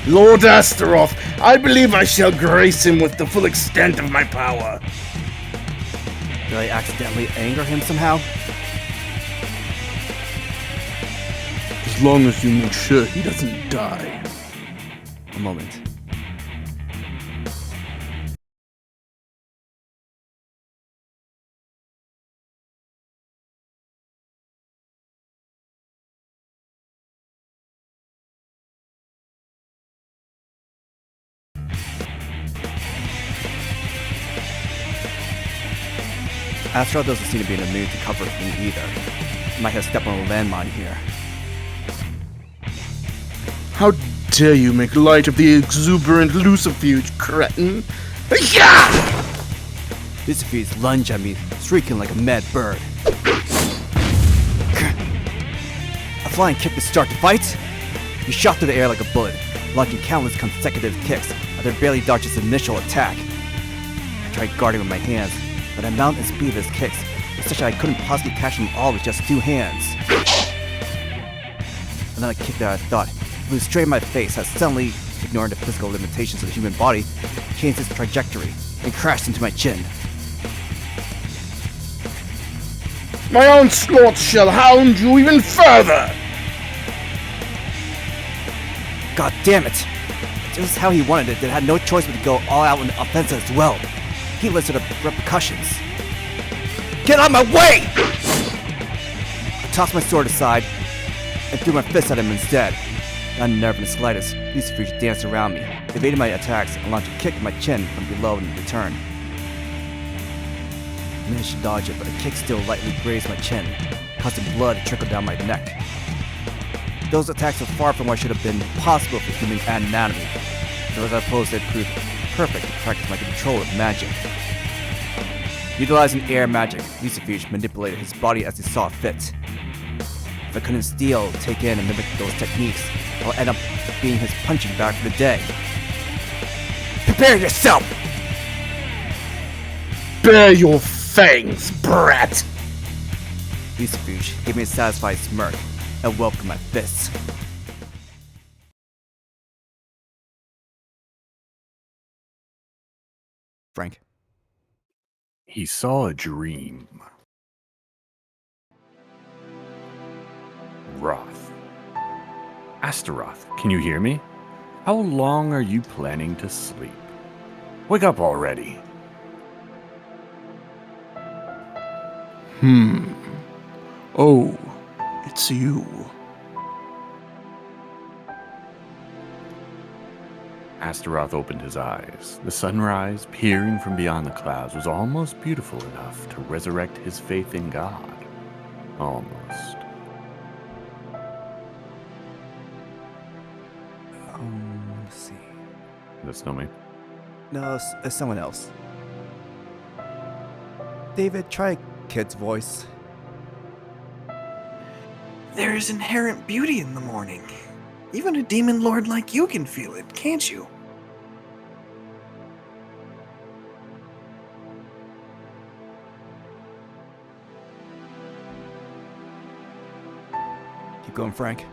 Lord Astaroth, I believe I shall grace him with the full extent of my power. Did I accidentally anger him somehow? As long as you make sure he doesn't die. A moment. Astaroth doesn't seem to be in the mood to cover me either. Might have stepped on a landmine here. How dare you make light of the exuberant Lucifuge, cretin? Lucifuge lunged at me, shrieking like a mad bird. A flying kick to start the fight? He shot through the air like a bullet, launching countless consecutive kicks after barely dodged his initial attack. I tried guarding with my hands, but the amount and speed of his kicks was such that I couldn't possibly catch them all with just 2 hands. Another kick that I thought flew straight in my face has suddenly, ignoring the physical limitations of the human body, changed its trajectory and crashed into my chin. My onslaught shall hound you even further! God damn it! Just how he wanted it, that had no choice but to go all out in the offensive as well. He listed the repercussions. Get out of my way! I tossed my sword aside and threw my fist at him instead. Unnerved in the slightest, Lucifuge danced around me, evading my attacks and launched a kick at my chin from below in return. I managed to dodge it, but the kick still lightly grazed my chin, causing blood to trickle down my neck. Those attacks were far from what should have been possible for human anatomy, though as I suppose they proved perfect to practice my control of magic. Utilizing air magic, Lucifuge manipulated his body as he saw fit. If I couldn't steal, take in, and mimic those techniques, I'll end up being his punching bag for the day. Prepare yourself! Bare your fangs, brat! Lucifuge gave me a satisfied smirk and welcomed my fists. Frank. He saw a dream. Wrath. Astaroth, can you hear me? How long are you planning to sleep? Wake up already. Oh, it's you. Astaroth opened his eyes. The sunrise, peering from beyond the clouds, was almost beautiful enough to resurrect his faith in God. Almost. Let's see. That's not me. No, it's someone else. David, try a kid's voice. There is inherent beauty in the morning. Even a demon lord like you can feel it, can't you? Keep going, Frank.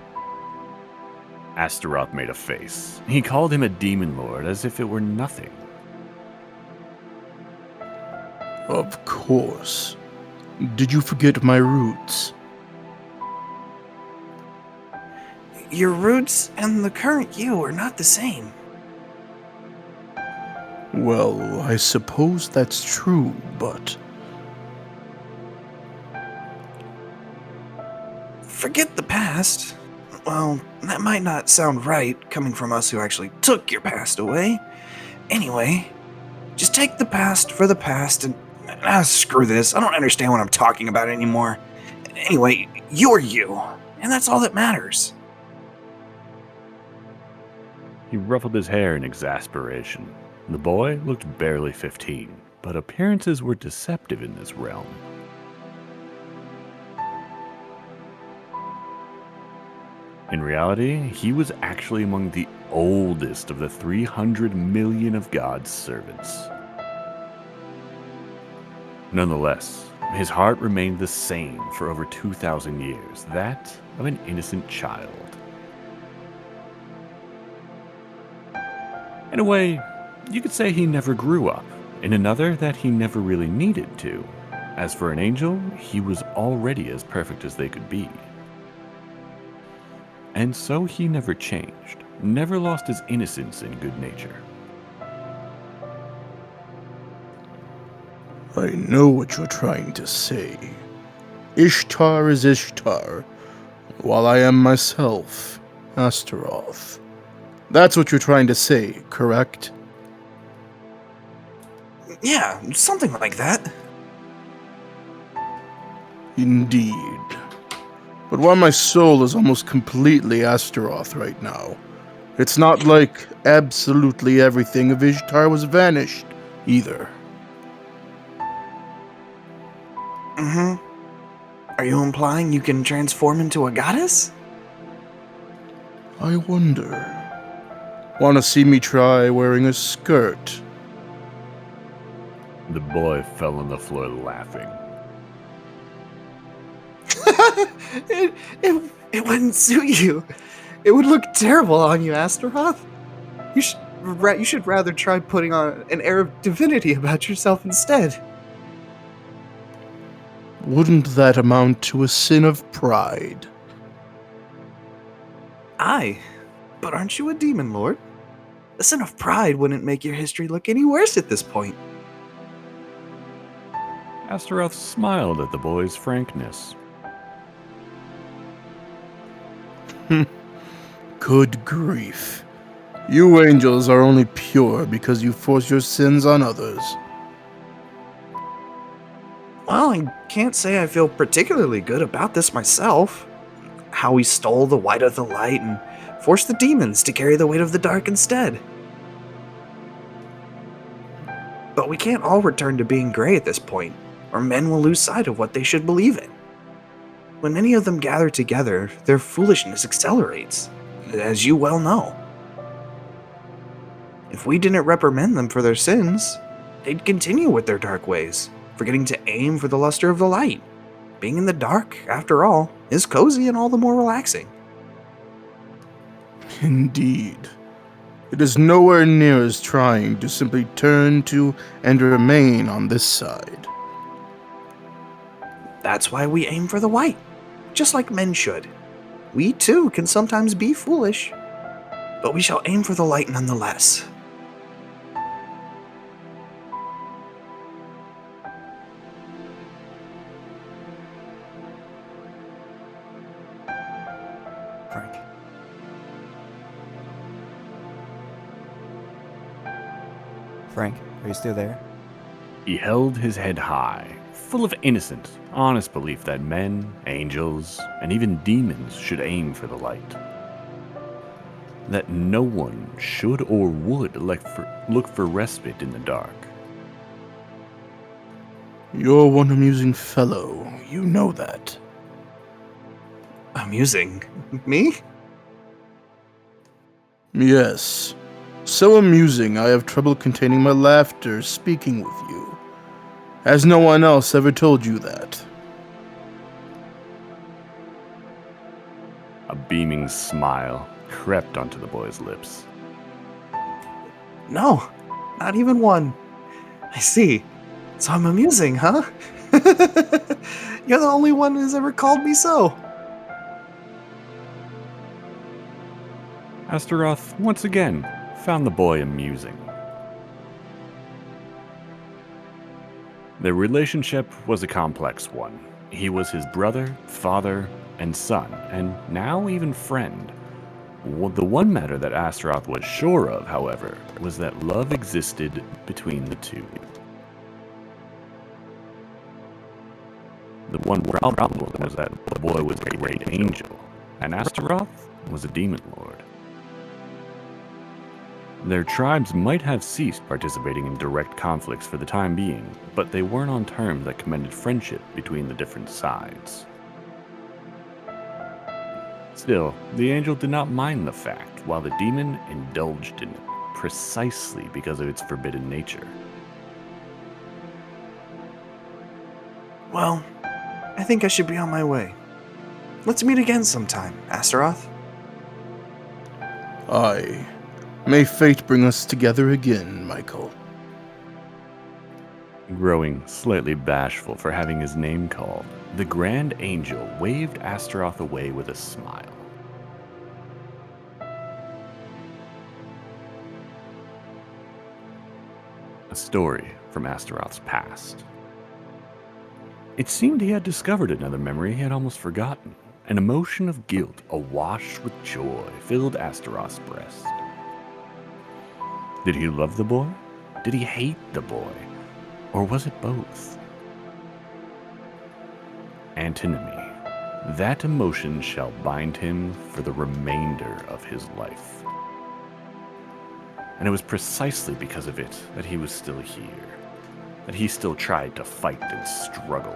Astaroth made a face. He called him a demon lord as if it were nothing. Of course. Did you forget my roots? Your roots and the current you are not the same. Well, I suppose that's true, but... Forget the past. Well, that might not sound right, coming from us who actually took your past away. Anyway, just take the past for the past and... screw this, I don't understand what I'm talking about anymore. Anyway, you're you, and that's all that matters. He ruffled his hair in exasperation. The boy looked barely 15, but appearances were deceptive in this realm. In reality, he was actually among the oldest of the 300 million of God's servants. Nonetheless, his heart remained the same for over 2,000 years, that of an innocent child. In a way, you could say he never grew up. In another, that he never really needed to. As for an angel, he was already as perfect as they could be. And so he never changed, never lost his innocence and good nature. I know what you're trying to say. Ishtar is Ishtar, while I am myself Astaroth. That's what you're trying to say, correct? Yeah, something like that. Indeed. But while my soul is almost completely Astaroth right now, it's not like absolutely everything of Ishtar was vanished, either. Mm-hmm. Are you implying you can transform into a goddess? I wonder. Wanna see me try wearing a skirt? The boy fell on the floor laughing. It wouldn't suit you. It would look terrible on you, Astaroth. You should rather try putting on an air of divinity about yourself instead. Wouldn't that amount to a sin of pride? Aye, but aren't you a demon lord? A sin of pride wouldn't make your history look any worse at this point. Astaroth smiled at the boy's frankness. Good grief. You angels are only pure because you force your sins on others. Well, I can't say I feel particularly good about this myself. How we stole the white of the light and forced the demons to carry the weight of the dark instead. But we can't all return to being gray at this point, or men will lose sight of what they should believe in. When many of them gather together, their foolishness accelerates, as you well know. If we didn't reprimand them for their sins, they'd continue with their dark ways, forgetting to aim for the luster of the light. Being in the dark, after all, is cozy and all the more relaxing. Indeed. It is nowhere near as trying to simply turn to and remain on this side. That's why we aim for the white, just like men should. We too can sometimes be foolish, but we shall aim for the light nonetheless. Frank. Frank, are you still there? He held his head high, full of innocent, honest belief that men, angels, and even demons should aim for the light. That no one should or would look for respite in the dark. You're one amusing fellow, you know that. Amusing. Me? Yes. So amusing I have trouble containing my laughter speaking with you. Has no one else ever told you that? A beaming smile crept onto the boy's lips. No, not even one. I see. So I'm amusing, huh? You're the only one who's ever called me so. Astaroth once again found the boy amusing. Their relationship was a complex one. He was his brother, father, and son, and now even friend. The one matter that Astaroth was sure of, however, was that love existed between the two. The one problem was that the boy was a great angel, and Astaroth was a demon lord. Their tribes might have ceased participating in direct conflicts for the time being, but they weren't on terms that commended friendship between the different sides. Still, the angel did not mind the fact, while the demon indulged in it, precisely because of its forbidden nature. Well, I think I should be on my way. Let's meet again sometime, Astaroth. Aye. May fate bring us together again, Michael. Growing slightly bashful for having his name called, the Grand Angel waved Astaroth away with a smile. A story from Astaroth's past. It seemed he had discovered another memory he had almost forgotten. An emotion of guilt, awash with joy, filled Astaroth's breast. Did he love the boy? Did he hate the boy? Or was it both? Antinomy. That emotion shall bind him for the remainder of his life. And it was precisely because of it that he was still here, that he still tried to fight and struggle.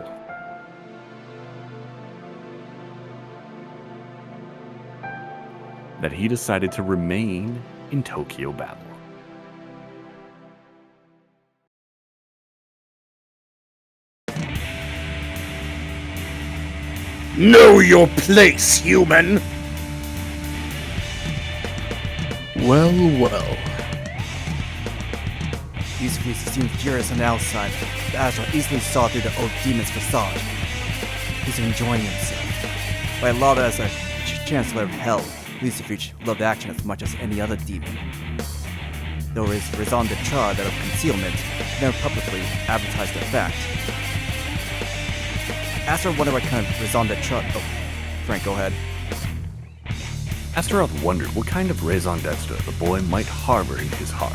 That he decided to remain in Tokyo Babel. Know your place, human! Well, well. Lucifuge seemed furious on the outside, but Astaroth easily saw through the old demon's facade. He's enjoying himself. By law as a chancellor of hell, Lucifuge loved action as much as any other demon. Though his raison d'etre, that of concealment, never publicly advertised the fact. Astaroth wondered what kind of raison d'etre. Oh, Frank, go ahead. Astaroth wondered what kind of raison d'etre the boy might harbor in his heart.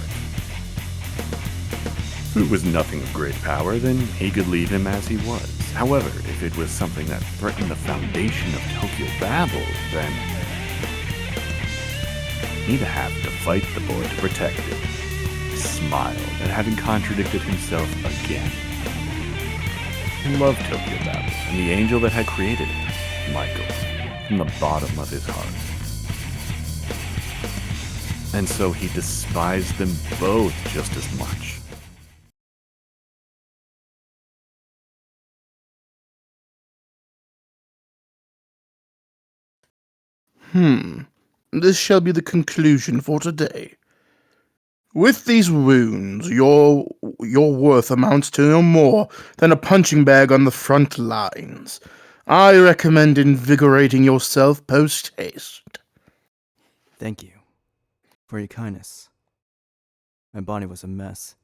If it was nothing of great power, then he could leave him as he was. However, if it was something that threatened the foundation of Tokyo Babel, then he'd have to fight the boy to protect it. He smiled at having contradicted himself again. He loved Tokyo Babel and the angel that had created it, Michael, from the bottom of his heart. And so he despised them both just as much. This shall be the conclusion for today. With these wounds, your worth amounts to no more than a punching bag on the front lines. I recommend invigorating yourself post-haste. Thank you for your kindness. My body was a mess.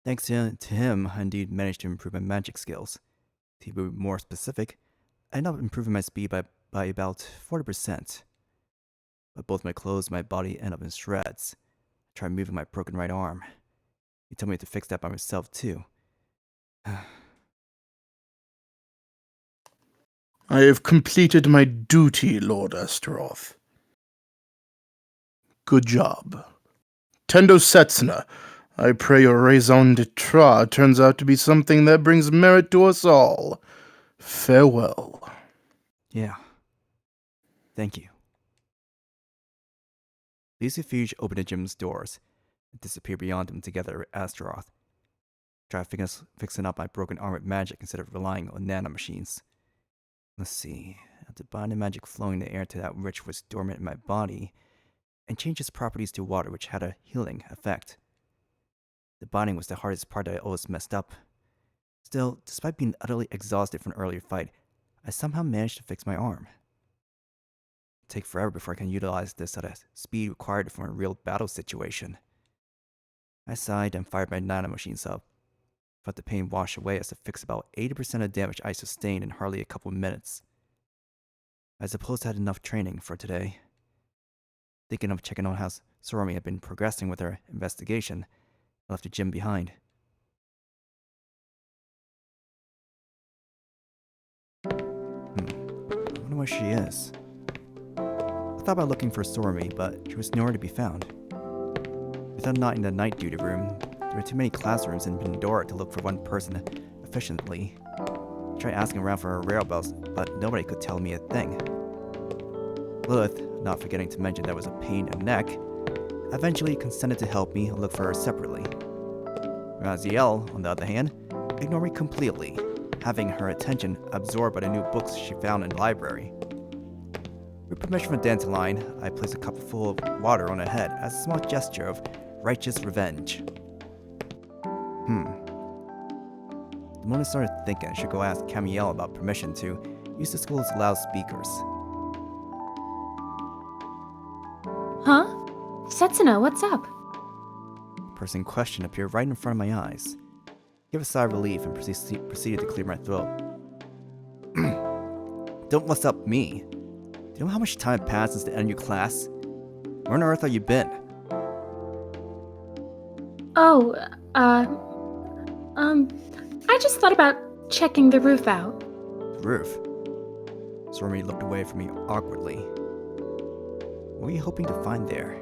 Thanks to him, I indeed managed to improve my magic skills. To be more specific, I ended up improving my speed by about 40%. But both my clothes and my body ended up in shreds. I tried moving my broken right arm. He told me to fix that by myself too. I have completed my duty, Lord Astaroth. Good job. Tendo Setsuna, I pray your raison d'etre turns out to be something that brings merit to us all. Farewell. Yeah. Thank you. Lucifuge opened the gym's doors and disappeared beyond them together with Astaroth. Tried fixing up my broken arm with magic instead of relying on nanomachines. Let's see. I had to bind the magic flowing in the air to that which was dormant in my body, and change its properties to water, which had a healing effect. The binding was the hardest part that I always messed up. Still, despite being utterly exhausted from an earlier fight, I somehow managed to fix my arm. It'd take forever before I can utilize this at a speed required for a real battle situation. I sighed and fired my nanomachines up. Felt the pain wash away as it fixed about 80% of damage I sustained in hardly a couple minutes. I suppose I had enough training for today. Thinking of checking on how Sorami had been progressing with her investigation, I left the gym behind. I wonder where she is. I thought about looking for Sorami, but she was nowhere to be found. I thought not in the night duty room. There were too many classrooms in Pandora to look for one person efficiently. I tried asking around for her whereabouts, but nobody could tell me a thing. Lilith, not forgetting to mention there was a pain in the neck, eventually consented to help me look for her separately. Raziel, on the other hand, ignored me completely. having her attention absorbed by the new books she found in the library. With permission from Dandelion, I placed a cup full of water on her head as a small gesture of righteous revenge. The moment I started thinking I should go ask Camael about permission to use the school's loudspeakers. Huh? Setsuna, what's up? The person in question appeared right in front of my eyes. I gave a sigh of relief and proceeded to clear my throat. Don't what's up me. Do you know how much time passed since the end of your class? Where on earth have you been? Oh, I just thought about checking the roof out. The roof? Sorami looked away from me awkwardly. What were you hoping to find there?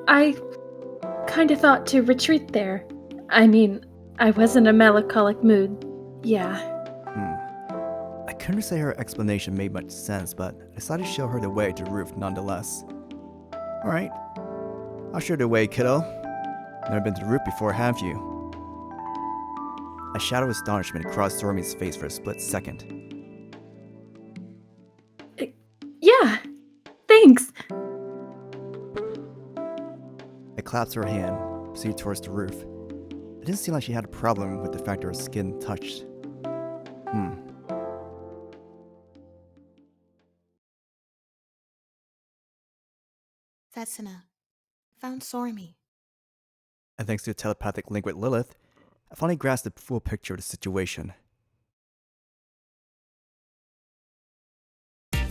I kinda thought to retreat there. I mean, I was in a melancholic mood. Yeah. I couldn't say her explanation made much sense, but I decided to show her the way to the roof nonetheless. Alright, I'll show you the way, kiddo. Never been to the roof before, have you? A shadow of astonishment crossed Sorami's face for a split second. Yeah, thanks. I clasped her hand, proceeded towards the roof. It didn't seem like she had a problem with the fact that her skin touched. Setsuna, found Sorami. And thanks to a telepathic link with Lilith, I finally grasped the full picture of the situation. I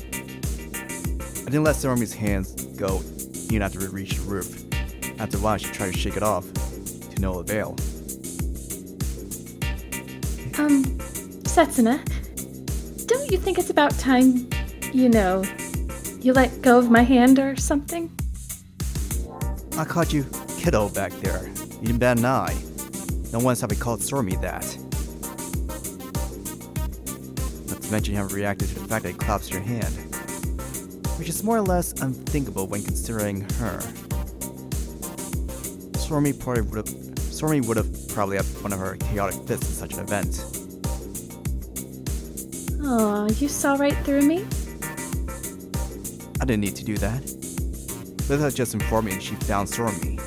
didn't let Sorami's hands go even after we reached the roof. After a while, she tried to shake it off, to no avail. Setsuna, don't you think it's about time, you let go of my hand or something? I called you kiddo back there. You didn't bat an eye. No one's ever called Sorami that. Not to mention you haven't reacted to the fact that I clasped your hand. Which is more or less unthinkable when considering her. Sorami would have probably had one of her chaotic fits in such an event. Aw, you saw right through me? I didn't need to do that. Lilith had just informed me that she found Sorami.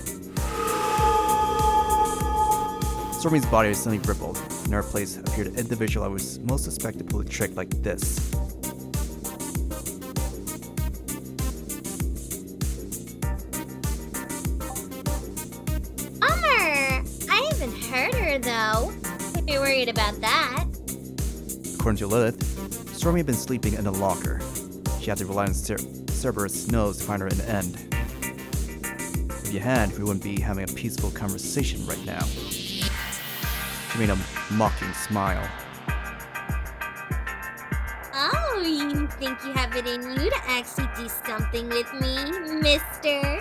Sorami's body suddenly rippled, and in her place appeared an individual I was most suspect to pull a trick like this. I haven't heard her though. If you're worried about that. According to Lilith, Sorami had been sleeping in a locker. She had to rely on Cerberus' nose to find her in the end. If you had, we wouldn't be having a peaceful conversation right now. She made a mocking smile. Oh, you think you have it in you to actually do something with me, mister?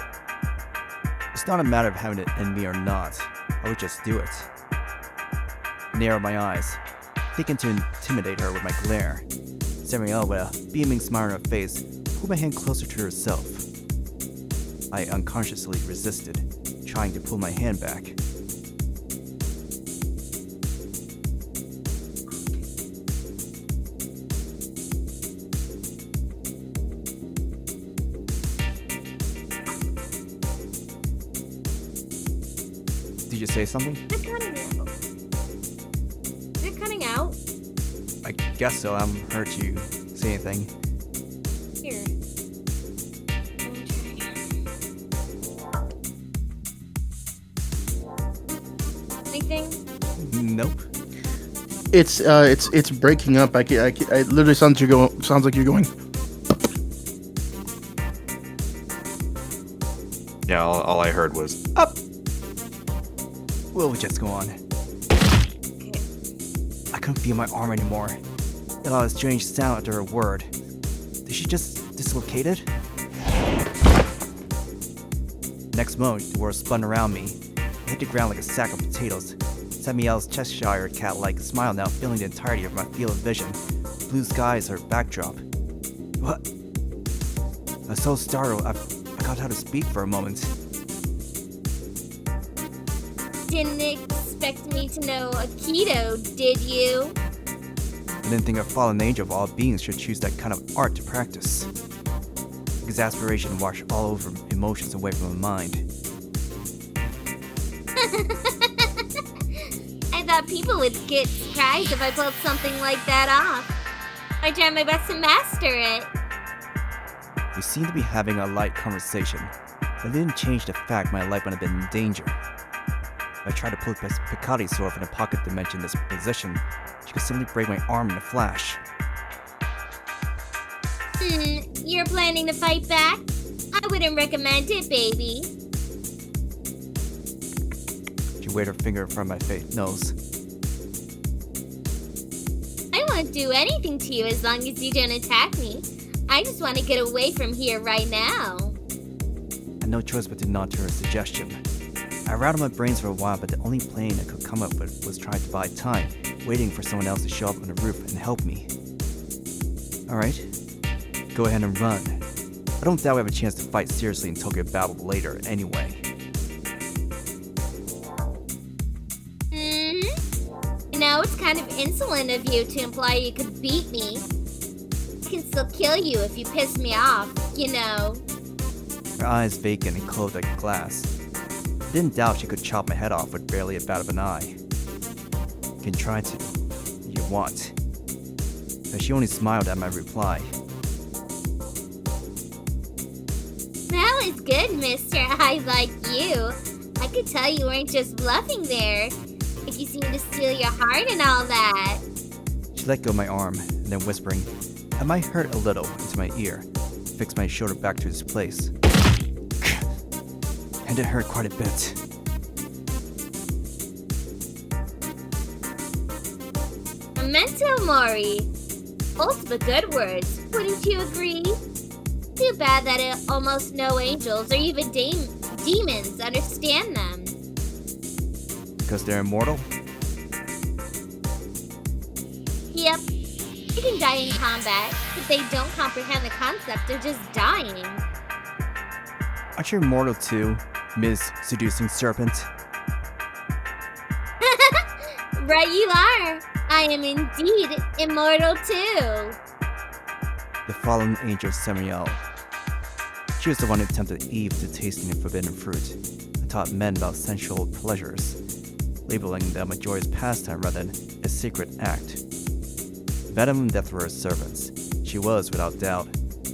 It's not a matter of having it in me or not. I would just do it. I narrowed my eyes, thinking to intimidate her with my glare. Samael, with a beaming smile on her face, pulled my hand closer to herself. I unconsciously resisted, trying to pull my hand back. Did you say something? They're cutting out. I guess so. I haven't heard you say anything. Here. Anything? Nope. It's breaking up. I literally sounds like you're going. Yeah, all I heard was Up! We'll just go on. I couldn't feel my arm anymore. It had a strange sound after a word. Did she just dislocate it? Next moment, the world spun around me. I hit the ground like a sack of potatoes. Samael's Cheshire cat-like smile now filling the entirety of my field of vision. Blue skies are backdrop. What? I was so startled, I forgot how to speak for a moment. didn't expect me to know Aikido, did you? I didn't think a fallen angel of all beings should choose that kind of art to practice. Exasperation washed all over emotions away from my mind. I thought people would get surprised if I pulled something like that off. I tried my best to master it. We seemed to be having a light conversation, but it didn't change the fact my life might have been in danger. If I tried to pull Picati's sword from the pocket dimension this position, she could simply break my arm in a flash. You're planning to fight back? I wouldn't recommend it, baby. She waved her finger in front of my nose. I won't do anything to you as long as you don't attack me. I just want to get away from here right now. I had no choice but to nod to her suggestion. I rattled my brains for a while, but the only plan I could come up with was trying to buy time, waiting for someone else to show up on the roof and help me. Alright, go ahead and run. I don't doubt we have a chance to fight seriously in Tokyo Babel later anyway. You know, it's kind of insolent of you to imply you could beat me. I can still kill you if you piss me off, you know. Her eyes vacant and closed like glass. I didn't doubt she could chop my head off with barely a bat of an eye. You can try to, if you want. But she only smiled at my reply. That was good, mister. I like you. I could tell you weren't just bluffing there. Like you seemed to steal your heart and all that. She let go of my arm, and then whispering, "It might hurt a little," into my ear, fixed my shoulder back to its place. And it hurt quite a bit. Memento mori. Both but good words. Wouldn't you agree? Too bad that almost no angels or even demons understand them. Because they're immortal? Yep. You can die in combat, but they don't comprehend the concept of just dying. Aren't you immortal too, Ms. Seducing Serpent? Right you are. I am indeed immortal too. The fallen angel Samael. She was the one who tempted Eve to tasting the forbidden fruit and taught men about sensual pleasures, labeling them a joyous pastime rather than a secret act. Venom and Death were her servants. She was, without doubt,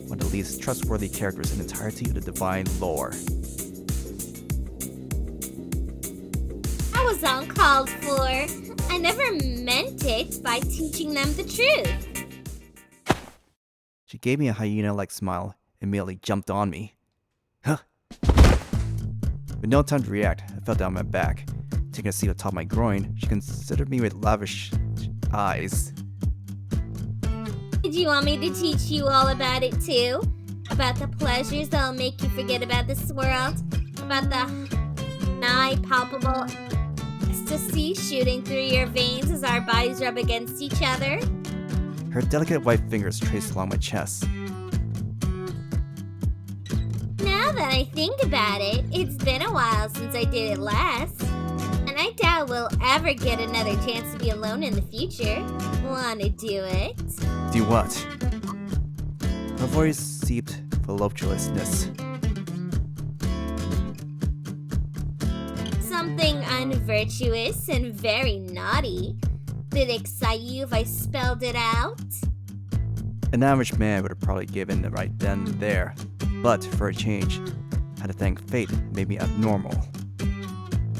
one of the least trustworthy characters in the entirety of the divine lore. That was uncalled for. I never meant it by teaching them the truth. She gave me a hyena-like smile and immediately jumped on me. Huh. With no time to react, I fell down my back. Taking a seat atop my groin, she considered me with lavish eyes. Did you want me to teach you all about it too? About the pleasures that'll make you forget about this world? About the nigh palpable ecstasy shooting through your veins as our bodies rub against each other? Her delicate white fingers traced along my chest. Now that I think about it, it's been a while since I did it last. And I doubt we'll ever get another chance to be alone in the future. Wanna do it? Do what? Her voice seeped voluptuousness. Something unvirtuous and very naughty. Did it excite you if I spelled it out? An average man would have probably given it right then and there, but for a change, I had to thank fate that made me abnormal.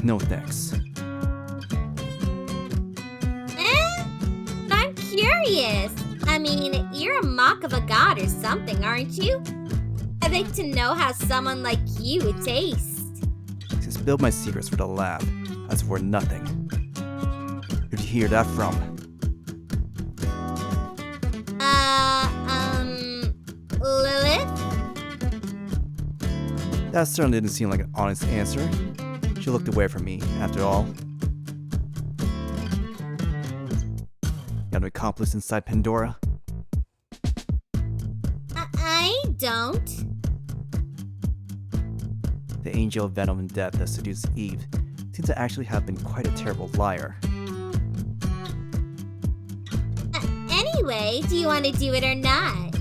No thanks. I'm curious. I mean, you're a mock of a god or something, aren't you? I'd like to know how someone like you would taste. She spilled my secrets with a laugh, as if were nothing. Who'd you hear that from? Lilith? That certainly didn't seem like an honest answer. She looked away from me, after all. You have an accomplice inside Pandora? I don't. The angel of venom and death that seduced Eve seems to actually have been quite a terrible liar. Anyway, do you want to do it or not?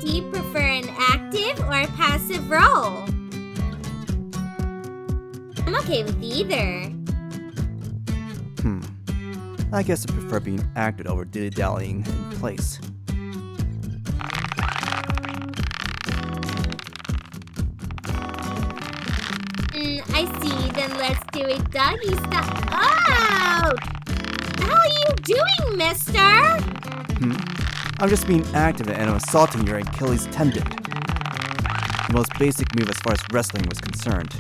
Do you prefer an active or a passive role? I'm okay with either. I guess I prefer being acted over dilly-dallying in place. I see. Then let's do it doggy style. Oh! What the hell are you doing, mister? I'm just being active and I'm assaulting your Achilles tendon. The most basic move as far as wrestling was concerned.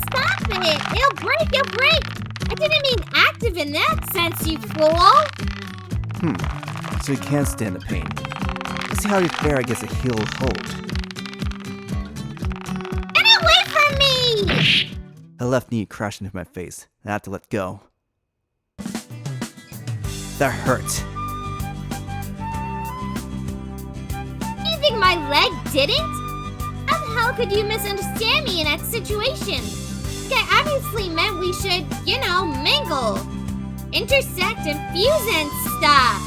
Stop it! It'll break! I didn't mean active in that sense, you fool! So you can't stand the pain. Let's see how fair I guess a heel will hold. Get away from me! Her left knee crashed into my face, and I had to let go. That hurt. You think my leg didn't? How the hell could you misunderstand me in that situation? I obviously meant we should, mingle, intersect, and fuse and stuff.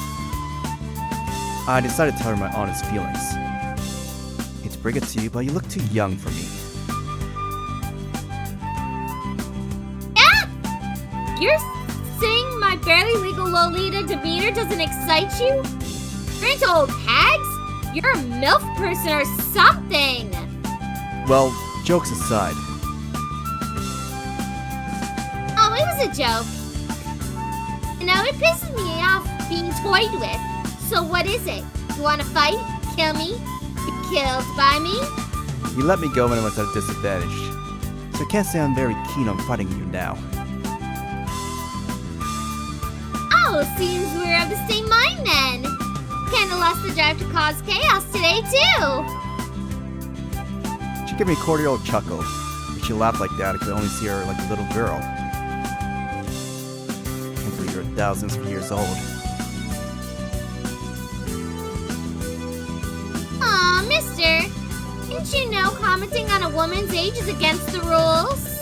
I decided to tell her my honest feelings. Hate to break it to you, but you look too young for me. Yeah? You're saying my barely legal Lolita demeanor doesn't excite you? You're into old hags? You're a MILF person or something! Well, jokes aside. Oh, it was a joke. It pisses me off being toyed with. So what is it? You wanna fight? Kill me? Be killed by me? You let me go when I was at a disadvantage, so I can't say I'm very keen on fighting you now. Oh, seems we're of the same mind then. Kinda lost the drive to cause chaos today too. She gave me a cordial chuckle. If she laughed like that, I could only see her like a little girl. Can't believe you're thousands of years old. Aw, mister. Didn't you know commenting on a woman's age is against the rules?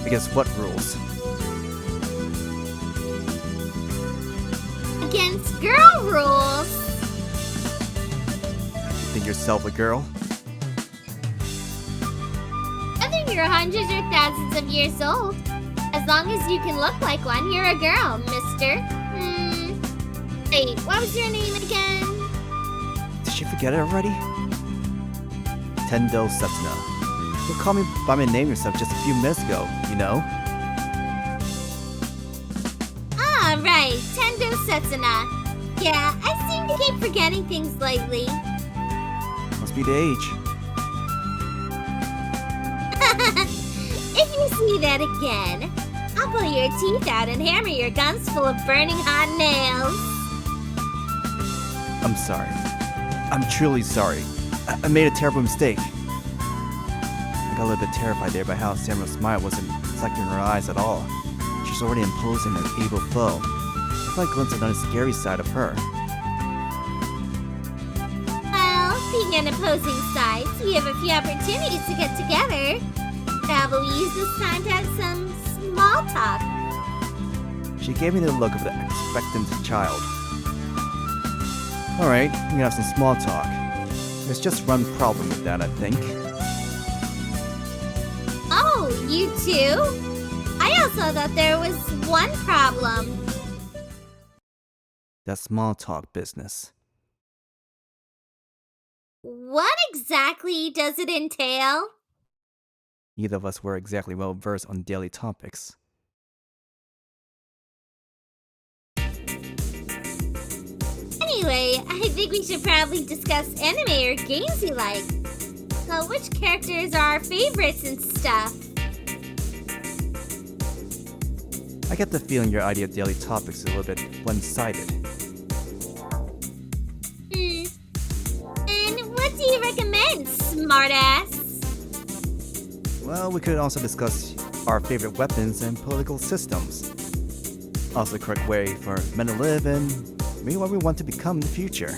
Against what rules? Against girl rules. You think yourself a girl? Whether you're hundreds or thousands of years old, as long as you can look like one, you're a girl, mister. Wait, what was your name again? Did she forget it already? Tendo Setsuna. You called me by my name yourself just a few minutes ago, you know? Ah, right. Tendo Setsuna. Yeah, I seem to keep forgetting things lately. Must be the age. If you see that again, I'll pull your teeth out and hammer your guns full of burning hot nails. I'm sorry. I'm truly sorry. I made a terrible mistake. I got a little bit terrified there by how Samuel's smile wasn't reflecting in her eyes at all. She's already imposing an evil foe. I thought I glimpsed another scary side of her. Well, being an opposing sides, we have a few opportunities to get together. How about we use this time to have some small talk? She gave me the look of the expectant child. Alright, we can have some small talk. There's just one problem with that, I think. Oh, you too? I also thought there was one problem. That small talk business. What exactly does it entail? Neither of us were exactly well versed on daily topics. Anyway, I think we should probably discuss anime or games you like. So which characters are our favorites and stuff? I get the feeling your idea of daily topics is a little bit one-sided. And what do you recommend, smartass? Well, we could also discuss our favorite weapons and political systems. Also the correct way for men to live and maybe what we want to become in the future.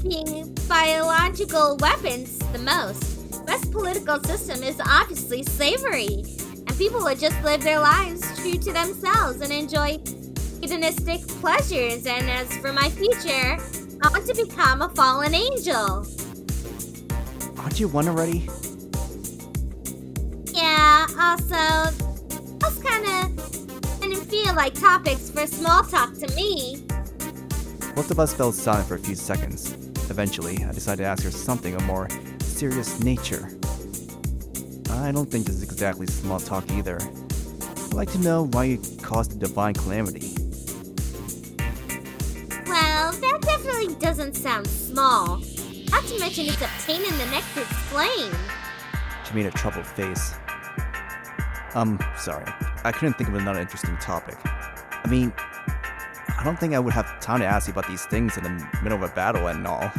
liking biological weapons the most. Best political system is obviously slavery, and people would just live their lives true to themselves and enjoy hedonistic pleasures. And as for my future, I want to become a fallen angel. Aren't you one already? Yeah, also, those kinda didn't feel like topics for small talk to me. Both of us fell silent for a few seconds. Eventually, I decided to ask her something of more serious nature. I don't think this is exactly small talk either. I'd like to know why you caused the divine calamity. Well, that definitely doesn't sound small. Not to mention it's a pain in the neck to explain. She made a troubled face. Sorry. I couldn't think of another interesting topic. I mean, I don't think I would have time to ask you about these things in the middle of a battle and all.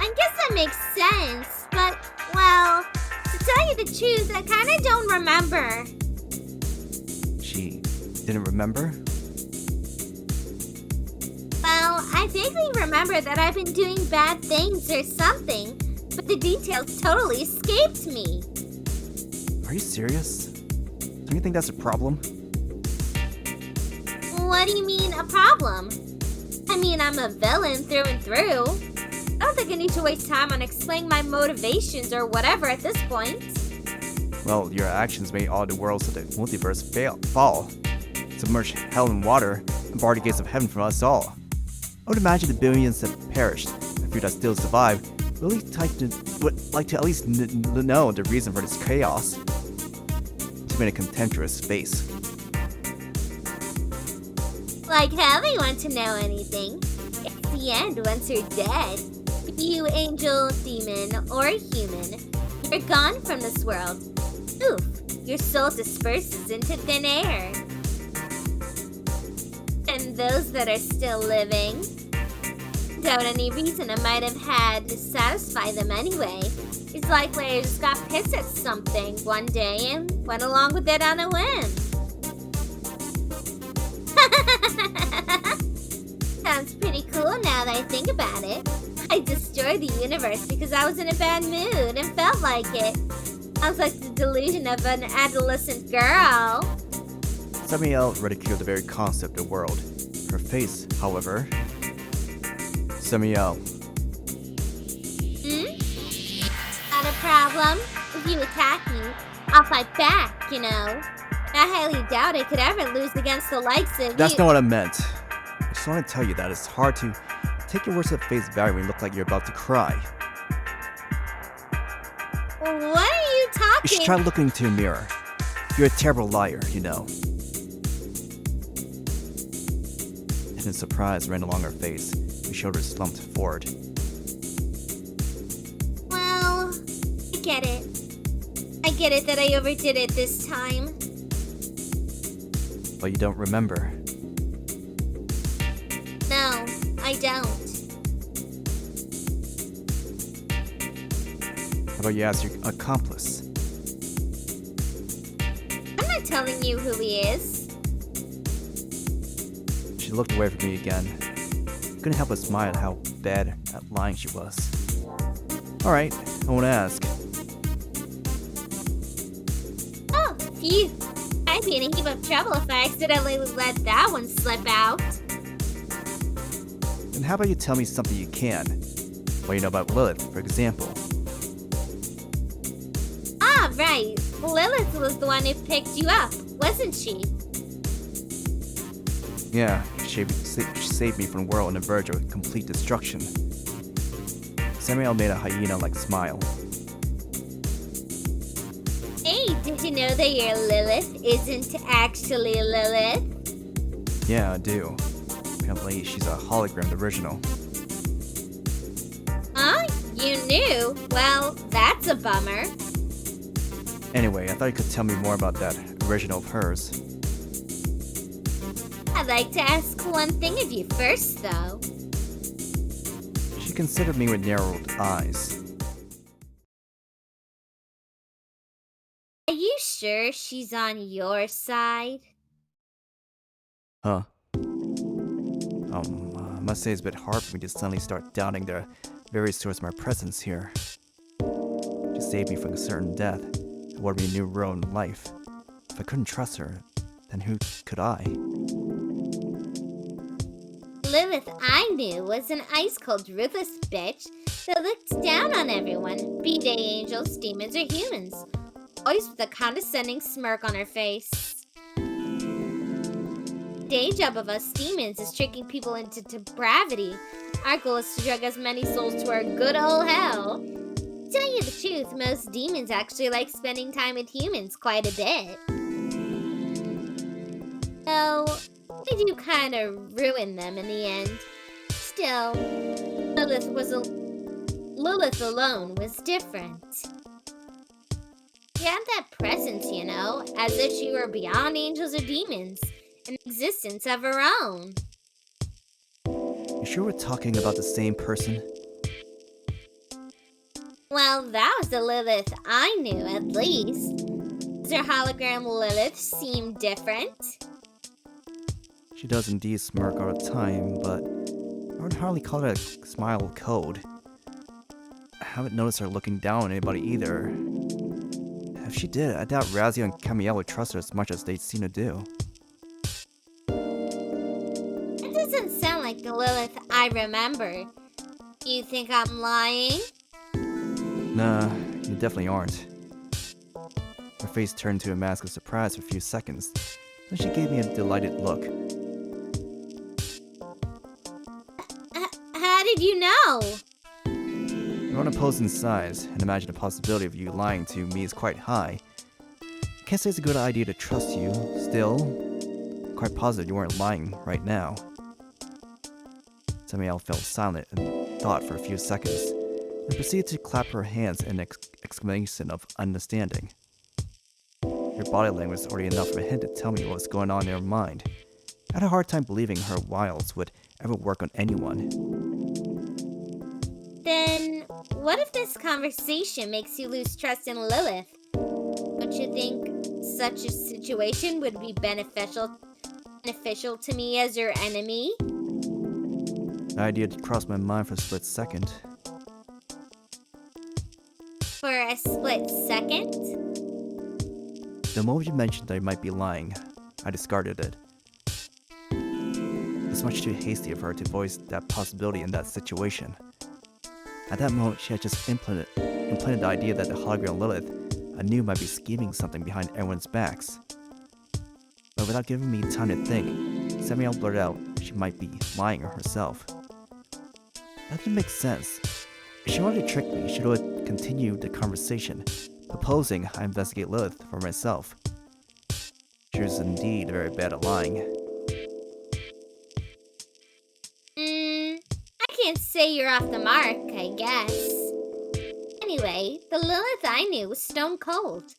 I guess that makes sense, but, well, to tell you the truth, I kinda don't remember. She didn't remember? Well, I vaguely remember that I've been doing bad things or something, but the details totally escaped me. Are you serious? Don't you think that's a problem? What do you mean, a problem? I mean, I'm a villain through and through. I don't think I need to waste time on explaining my motivations or whatever at this point. Well, your actions made all the worlds of the multiverse fall, submerged hell in water, and barred the gates of heaven for us all. I would imagine the billions that perished, the few that still survived, would like to at least know the reason for this chaos. She made a contemptuous face. Like how they want to know anything. It's the end once you're dead. Be you angel, demon, or human, you're gone from this world. Oof, your soul disperses into thin air. And those that are still living, doubt any reason I might have had to satisfy them anyway. It's likely I just got pissed at something one day and went along with it on a whim. Sounds pretty cool now that I think about it. I destroyed the universe because I was in a bad mood and felt like it. Sounds like the delusion of an adolescent girl. Samael ridiculed the very concept of world. Her face, however... Samael. Not a problem. If you attack me, I'll fight back, you know. I highly doubt I could ever lose against the likes of That's you. not what I meant. I just want to tell you that it's hard to take your words at face value when you look like you're about to cry. What are you You talking? should try looking into your mirror. You're a terrible liar, you know. And a surprise ran along her face. Her shoulders slumped forward. Well, I get it. I get it that I overdid it this time. But you don't remember. No, I don't. How about you ask your accomplice? I'm not telling you who he is. She looked away from me again. Couldn't help but smile at how bad at lying she was. Alright, I won't ask. Oh, phew. I'd be in a heap of trouble if I accidentally let that one slip out. And how about you tell me something you can? What you know about Lilith, for example. Ah, right. Lilith was the one who picked you up, wasn't she? Yeah, she saved me from the world on the verge of complete destruction. Samael made a hyena-like smile. Hey, did you know that your Lilith isn't actually Lilith? Yeah, I do. Apparently, she's a hologram, the original. Huh? You knew? Well, that's a bummer. Anyway, I thought you could tell me more about that original of hers. I'd like to ask one thing of you first, though. She considered me with narrowed eyes. Are you sure she's on your side? Huh? must say it's a bit hard for me to suddenly start doubting the very source of my presence here. She saved me from a certain death, and awarded me a new role in life. If I couldn't trust her, then who could I? Lilith I knew was an ice-cold, ruthless bitch that looked down on everyone, be they angels, demons, or humans. Always with a condescending smirk on her face. Day job of us demons is tricking people into depravity. Our goal is to drag as many souls to our good old hell. To tell you the truth, most demons actually like spending time with humans quite a bit. Though, they do kind of ruin them in the end. Still, Lilith alone was different. She had that presence, you know, as if she were beyond angels or demons, an existence of her own. You sure we're talking about the same person? Well, that was the Lilith I knew, at least. Does her hologram Lilith seem different? She does indeed smirk all the time, but I would hardly call it a smile code. I haven't noticed her looking down on anybody either. If she did, I doubt Raziel and Camael would trust her as much as they seem to do. It doesn't sound like the Lilith I remember. You think I'm lying? Nah, you definitely aren't. Her face turned to a mask of surprise for a few seconds, then she gave me a delighted look. How did you know? We're on opposing sides, and imagine the possibility of you lying to me is quite high. I can't say it's a good idea to trust you. Still, I'm quite positive you weren't lying right now. Samael fell silent and thought for a few seconds, and proceeded to clap her hands in an exclamation of understanding. Her body language was already enough of a hint to tell me what was going on in her mind. I had a hard time believing her wiles would ever work on anyone. Then, what if this conversation makes you lose trust in Lilith? Don't you think such a situation would be beneficial to me as your enemy? The idea crossed my mind for a split second. For a split second? The moment you mentioned that I might be lying, I discarded it. It's much too hasty of her to voice that possibility in that situation. At that moment, she had just implanted the idea that the hologram Lilith I knew might be scheming something behind everyone's backs. But without giving me time to think, Samael blurted out she might be lying herself. That didn't make sense. If she wanted to trick me, she would have continued the conversation, proposing I investigate Lilith for myself. She was indeed very bad at lying. I can't say you're off the mark, I guess. Anyway, the Lilith I knew was stone cold.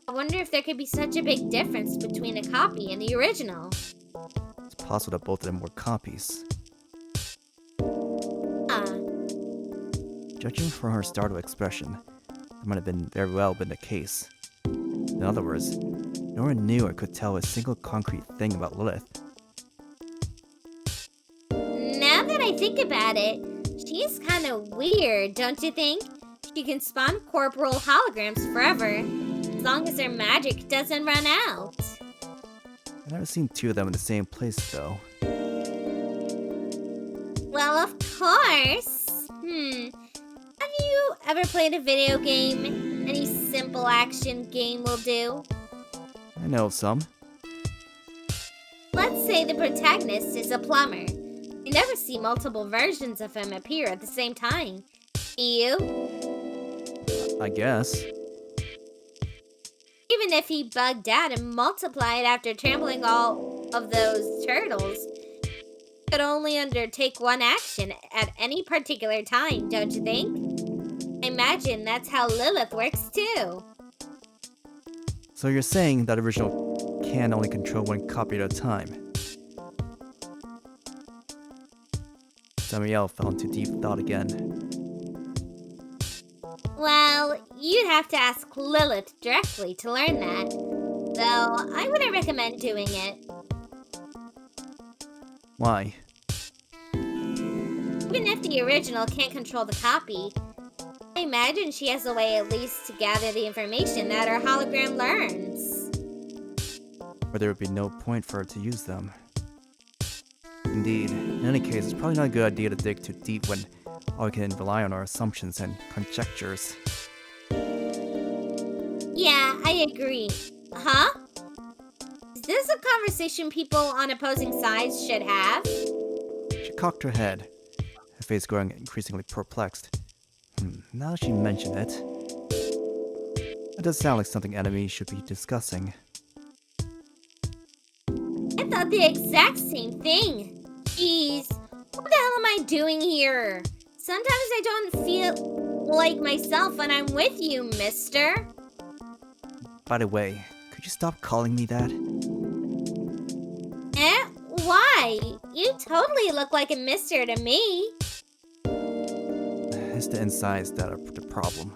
I wonder if there could be such a big difference between a copy and the original. It's possible that both of them were copies. Judging from her startled expression, that might have very well been the case. In other words, no one knew or could tell a single concrete thing about Lilith. Now that I think about it, she's kind of weird, don't you think? She can spawn corporal holograms forever, as long as her magic doesn't run out. I've never seen two of them in the same place, though. Well, of course. Have you ever played a video game? Any simple action game will do? I know of some. Let's say the protagonist is a plumber. You never see multiple versions of him appear at the same time, do you? I guess. Even if he bugged out and multiplied after trampling all of those turtles, he could only undertake one action at any particular time, don't you think? I imagine that's how Lilith works too. So you're saying that original can only control one copy at a time? Samael fell into deep thought again. Well, you'd have to ask Lilith directly to learn that, though I wouldn't recommend doing it. Why? Even if the original can't control the copy, I imagine she has a way at least to gather the information that her hologram learns. Or there would be no point for her to use them. Indeed, in any case, it's probably not a good idea to dig too deep when all we can rely on are assumptions and conjectures. Yeah, I agree. Huh? Is this a conversation people on opposing sides should have? She cocked her head, her face growing increasingly perplexed. Now that she mentioned it, it does sound like something enemies should be discussing. I thought the exact same thing. Jeez, what the hell am I doing here? Sometimes I don't feel like myself when I'm with you, mister. By the way, could you stop calling me that? Eh? Why? You totally look like a mister to me. It's the insides that are the problem.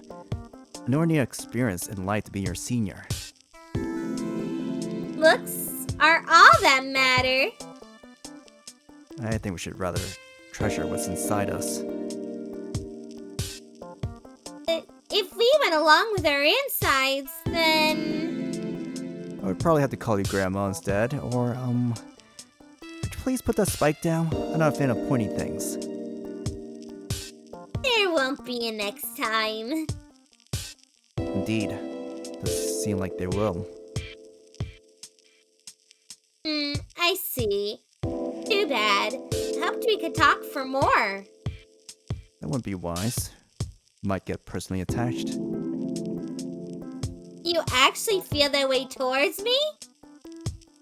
Nor need experience in life to be your senior. Looks are all that matter. I think we should rather treasure what's inside us. If we went along with our insides, then... I would probably have to call you Grandma instead, or, could you please put that spike down? I'm not a fan of pointy things. There won't be a next time. Indeed. Does seem like there will. I see. Too bad. Hoped we could talk for more. That wouldn't be wise. Might get personally attached. You actually feel that way towards me?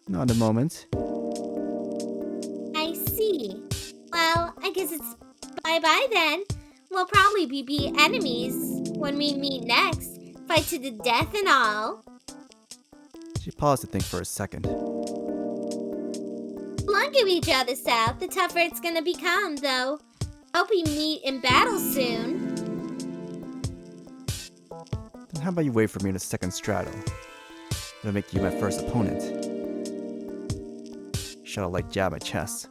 Not at the moment. I see. Well, I guess it's bye-bye then. We'll probably be enemies when we meet next. Fight to the death and all. She paused to think for a second. The longer we draw this out, the tougher it's gonna become, though. Hope we meet in battle soon. Then how about you wait for me in the second stratum? It'll make you my first opponent. Shall like jab my chest.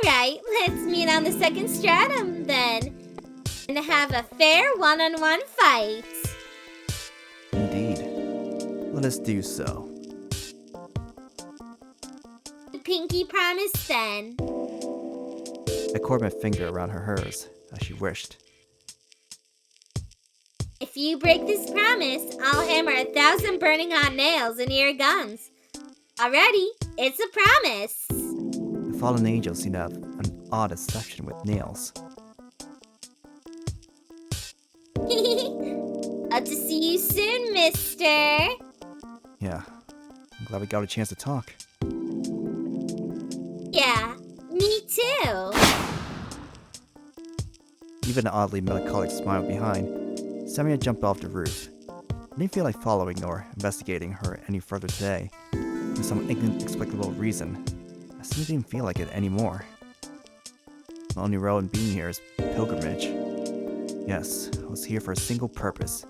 Alright, let's meet on the second stratum then. And have a fair one-on-one fight. Indeed. Let us do so. Pinky promise then. I cored my finger around hers, as she wished. If you break this promise, I'll hammer 1,000 burning hot nails into your guns. Already, it's a promise. The fallen angels seem to have an odd obsession with nails. Hope to see you soon, mister. Yeah, I'm glad we got a chance to talk. Yeah, me too. Even an oddly melancholic smile behind, Samael jumped off the roof. I didn't feel like following or investigating her any further today. For some inexplicable reason, I still didn't feel like it anymore. My only role in being here is pilgrimage. Yes, I was here for a single purpose.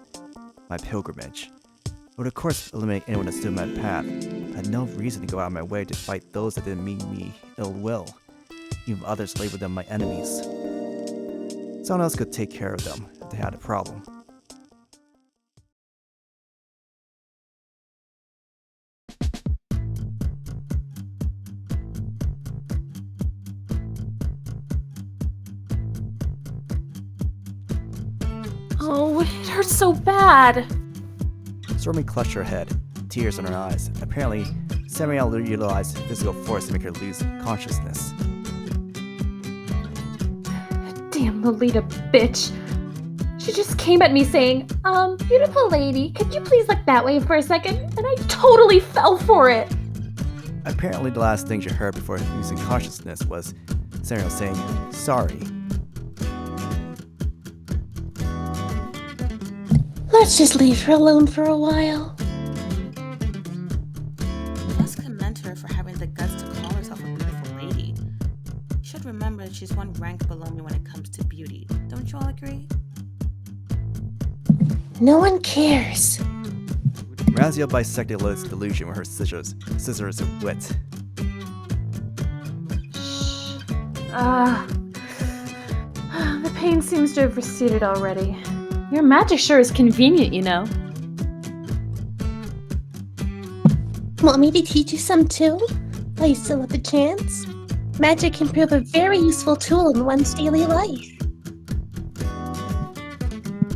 My pilgrimage. It would of course eliminate anyone that stood in my path. I had no reason to go out of my way to fight those that didn't mean me ill will. Even others labeled them my enemies. Someone else could take care of them if they had a problem. Oh, it hurts so bad. Sorami clutched her head, tears in her eyes. Apparently, Samael utilized physical force to make her lose consciousness. Damn Lolita bitch. She just came at me saying, beautiful lady, could you please look that way for a second? And I totally fell for it. Apparently, the last thing she heard before losing consciousness was Samael saying, sorry. Let's just leave her alone for a while. I must commend her for having the guts to call herself a beautiful lady. You should remember that she's one rank below me when it comes to beauty. Don't you all agree? No one cares. Raziel bisected Lilith's delusion with her scissors of wit. The pain seems to have receded already. Your magic sure is convenient, you know. Want me to teach you some too? While you still have the chance? Magic can prove a very useful tool in one's daily life.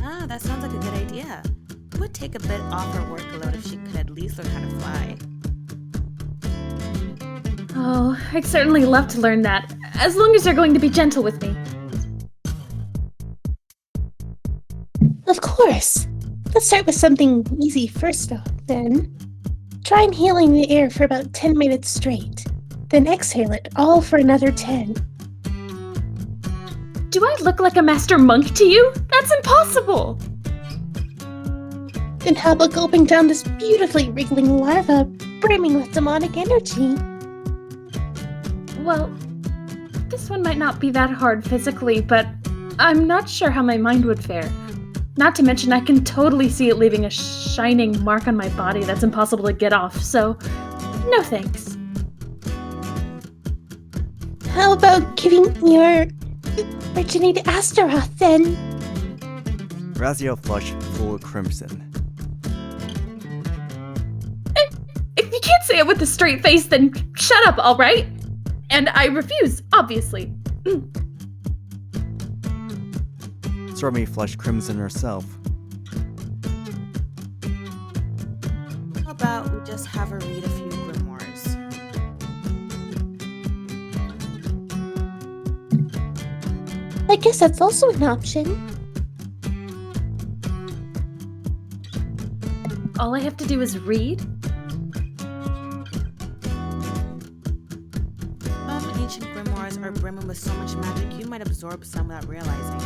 Ah, that sounds like a good idea. It would take a bit off her workload if she could at least learn how to fly. Oh, I'd certainly love to learn that, as long as you're going to be gentle with me. Of course. Let's start with something easy first off, then. Try inhaling the air for about 10 minutes straight. Then exhale it all for another 10. Do I look like a master monk to you? That's impossible! Then how about gulping down this beautifully wriggling larva, brimming with demonic energy? Well, this one might not be that hard physically, but I'm not sure how my mind would fare. Not to mention, I can totally see it leaving a shining mark on my body that's impossible to get off, so no thanks. How about giving your virginity to Astaroth, then? Raziel flushed full crimson. If you can't say it with a straight face, then shut up, alright? And I refuse, obviously. Sorami flushed crimson herself. How about we just have her read a few grimoires? I guess that's also an option. All I have to do is read? Some ancient grimoires are brimming with so much magic you might absorb some without realizing.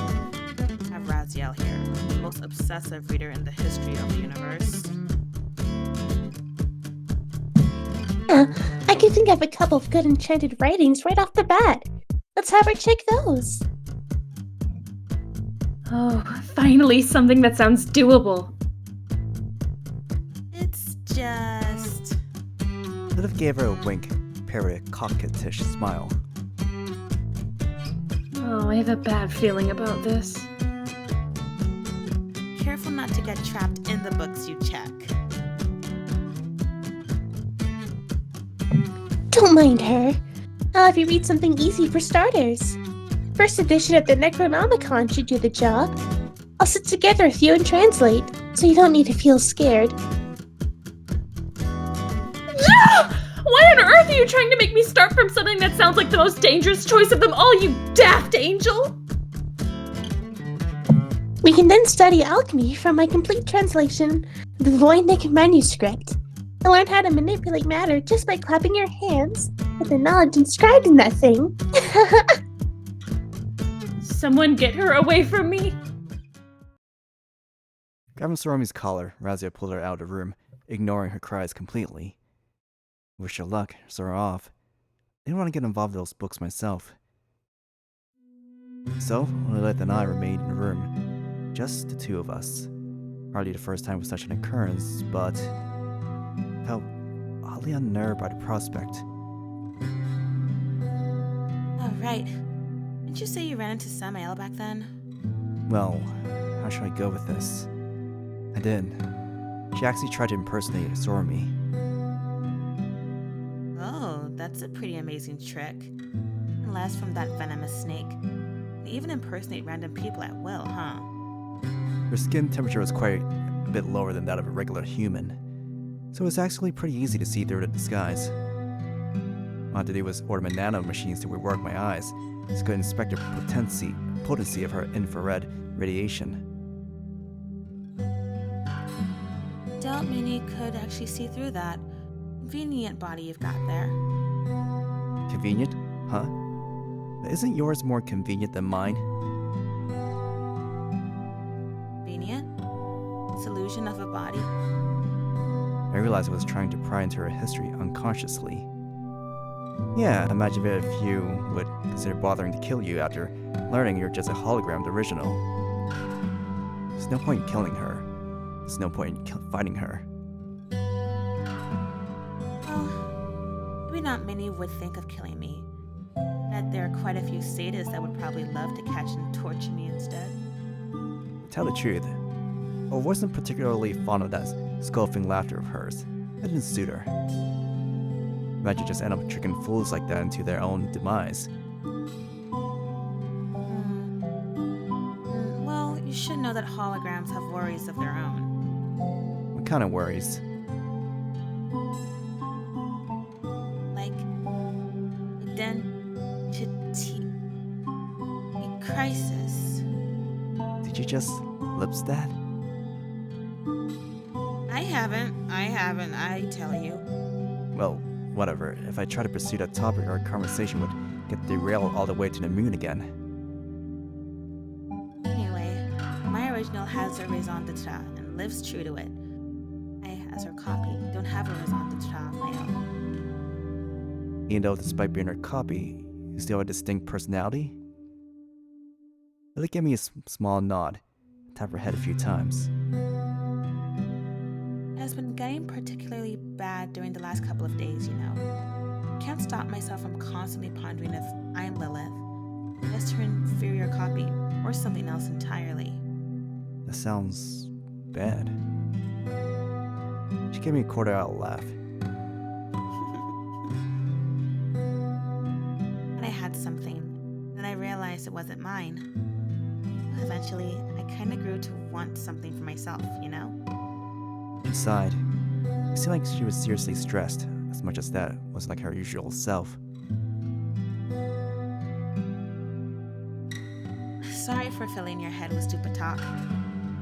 Have Raziel here, the most obsessive reader in the history of the universe. Yeah, I can think of a couple of good enchanted writings right off the bat. Let's have her check those. Oh, finally something that sounds doable. It's just... Lilith gave her a wink, paired with a coquettish smile. Oh, I have a bad feeling about this. Careful not to get trapped in the books you check. Don't mind her. I'll have you read something easy for starters. First edition of the Necronomicon should do the job. I'll sit together with you and translate, so you don't need to feel scared. No! Why on earth are you trying to make me start from something that sounds like the most dangerous choice of them all, you daft angel? We can then study alchemy from my complete translation of the Voynich manuscript, and learn how to manipulate matter just by clapping your hands with the knowledge inscribed in that thing. Someone get her away from me! Grabbing Sorami's collar, Raziel pulled her out of the room, ignoring her cries completely. Wish her luck, saw her off. I didn't want to get involved in those books myself. So, Lilith and I remained in the room, just the two of us. Hardly the first time with such an occurrence, but felt oddly unnerved by the prospect. Oh, right. Didn't you say you ran into Samael back then? Well, how should I go with this? I did. She actually tried to impersonate Sorami. Oh, that's a pretty amazing trick. Unless from that venomous snake. They even impersonate random people at will, huh? Her skin temperature was quite a bit lower than that of a regular human, so it was actually pretty easy to see through the disguise. All I had to do was order my nano machines to rework my eyes, so I could inspect the potency of her infrared radiation. Doubt many could actually see through that. Convenient body you've got there. Convenient? Huh? But isn't yours more convenient than mine? Convenient? It's illusion of a body? I realized I was trying to pry into her history unconsciously. Yeah, imagine if you would consider bothering to kill you after learning you're just a hologram of the original. There's no point in killing her. There's no point in fighting her. Well, maybe not many would think of killing me. Bet there are quite a few sadists that would probably love to catch and torture me instead. To tell the truth, I wasn't particularly fond of that scoffing laughter of hers. It didn't suit her. Imagine just end up tricking fools like that into their own demise. Well, you should know that holograms have worries of their own. What kind of worries? Like identity crisis. Did you just lips that? I haven't, I tell you. Well, whatever. If I try to pursue that topic, our conversation would get derailed all the way to the moon again. Anyway, my original has a raison d'etre and lives true to it. I, as her copy, don't have a raison d'etre of my own. Even though, despite being her copy, you still have a distinct personality? Lily gave me a small nod, tap her head a few times. It has been getting particularly bad during the last couple of days, you know. Can't stop myself from constantly pondering if I'm Lilith, just her inferior copy, or something else entirely. That sounds bad. She gave me a quarter-out laugh. And I had something, then I realized it wasn't mine. Eventually, I kinda grew to want something for myself, you know? Inside, it seemed like she was seriously stressed, as much as that was like her usual self. Sorry for filling your head with stupid talk.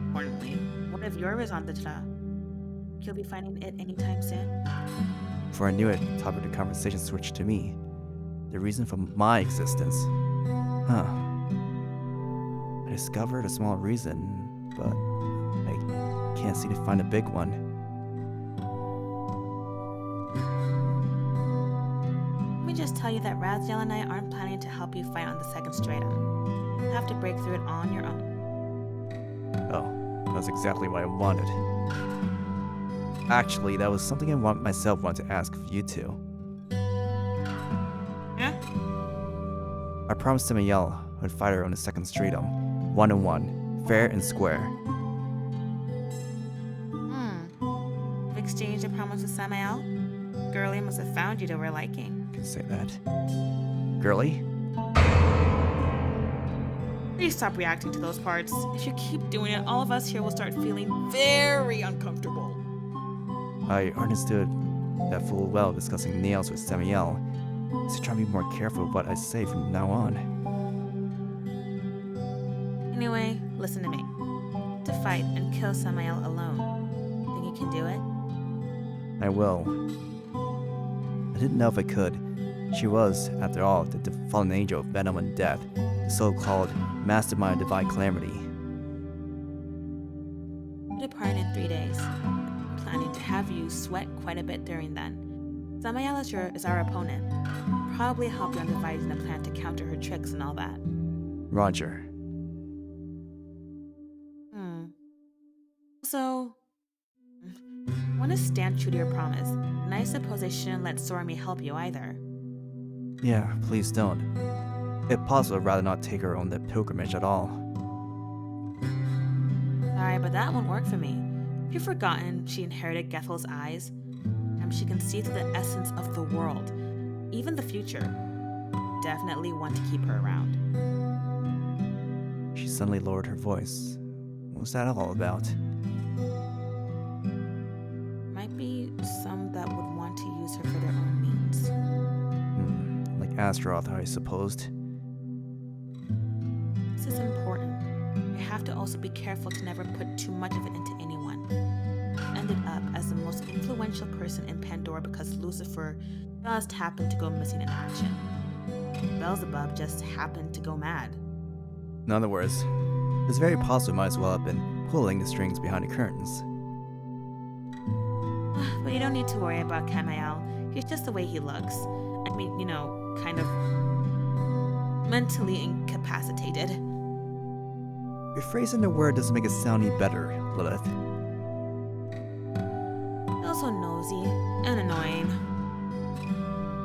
Importantly, what if your raison d'etre? You'll be finding it anytime soon? Before I knew it, the topic of the conversation switched to me. The reason for my existence. Huh. I discovered a small reason, but I can't seem to find a big one. Let me just tell you that Raziel and I aren't planning to help you fight on the second stratum. You'll have to break through it on your own. Oh, that's exactly what I wanted. Actually, that was something I wanted to ask of you two. Yeah? I promised Samael would fight her on the second stratum, 1-on-1, fair and square. You've exchanged a promise with Samael? Girlie must have found you to her liking. Can say that. Girly? Please stop reacting to those parts. If you keep doing it, all of us here will start feeling very uncomfortable. I understood that full well discussing nails with Samael, so try to be more careful with what I say from now on. Anyway, listen to me. To fight and kill Samael alone. Think you can do it? I will. I didn't know if I could. She was, after all, the fallen angel of venom and death, the so-called mastermind of divine calamity. We depart in 3 days. I'm planning to have you sweat quite a bit during then. Samael is our opponent. Probably help you on devising a plan to counter her tricks and all that. Roger. So, want to stand true to your promise, and I suppose I shouldn't let Sorami help you either. Yeah, please don't. If possible, I'd rather not take her on the pilgrimage at all. Sorry, but that won't work for me. Have you forgotten she inherited Gethel's eyes? And she can see through the essence of the world, even the future. Definitely want to keep her around. She suddenly lowered her voice. What was that all about? Might be some that would want to use her for their own means. Like Astaroth, I supposed. This is important. You have to also be careful to never put too much of it into anyone. Ended up as the most influential person in Pandora because Lucifer just happened to go missing in action. Beelzebub just happened to go mad. In other words, it's very possible might as well have been pulling the strings behind the curtains. But you don't need to worry about Camael. He's just the way he looks. I mean, you know, kind of mentally incapacitated. Your phrasing the word doesn't make it sound any better, Lilith. Also nosy and annoying.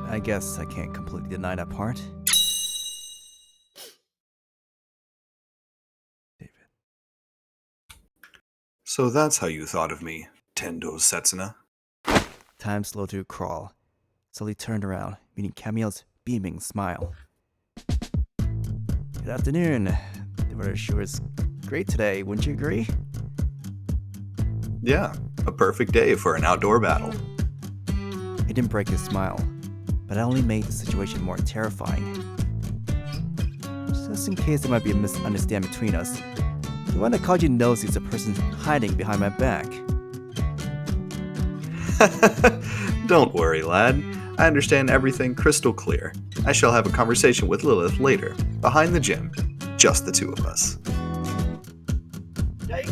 I guess I can't completely deny that part. So that's how you thought of me, Tendo Setsuna. Time slowed to a crawl. Slowly turned around, meeting Camael's beaming smile. Good afternoon. The weather sure is great today, wouldn't you agree? Yeah, a perfect day for an outdoor battle. It didn't break his smile, but it only made the situation more terrifying. Just in case there might be a misunderstanding between us, the one that called you nosy is a person hiding behind my back. Don't worry, lad. I understand everything crystal clear. I shall have a conversation with Lilith later, behind the gym. Just the two of us. I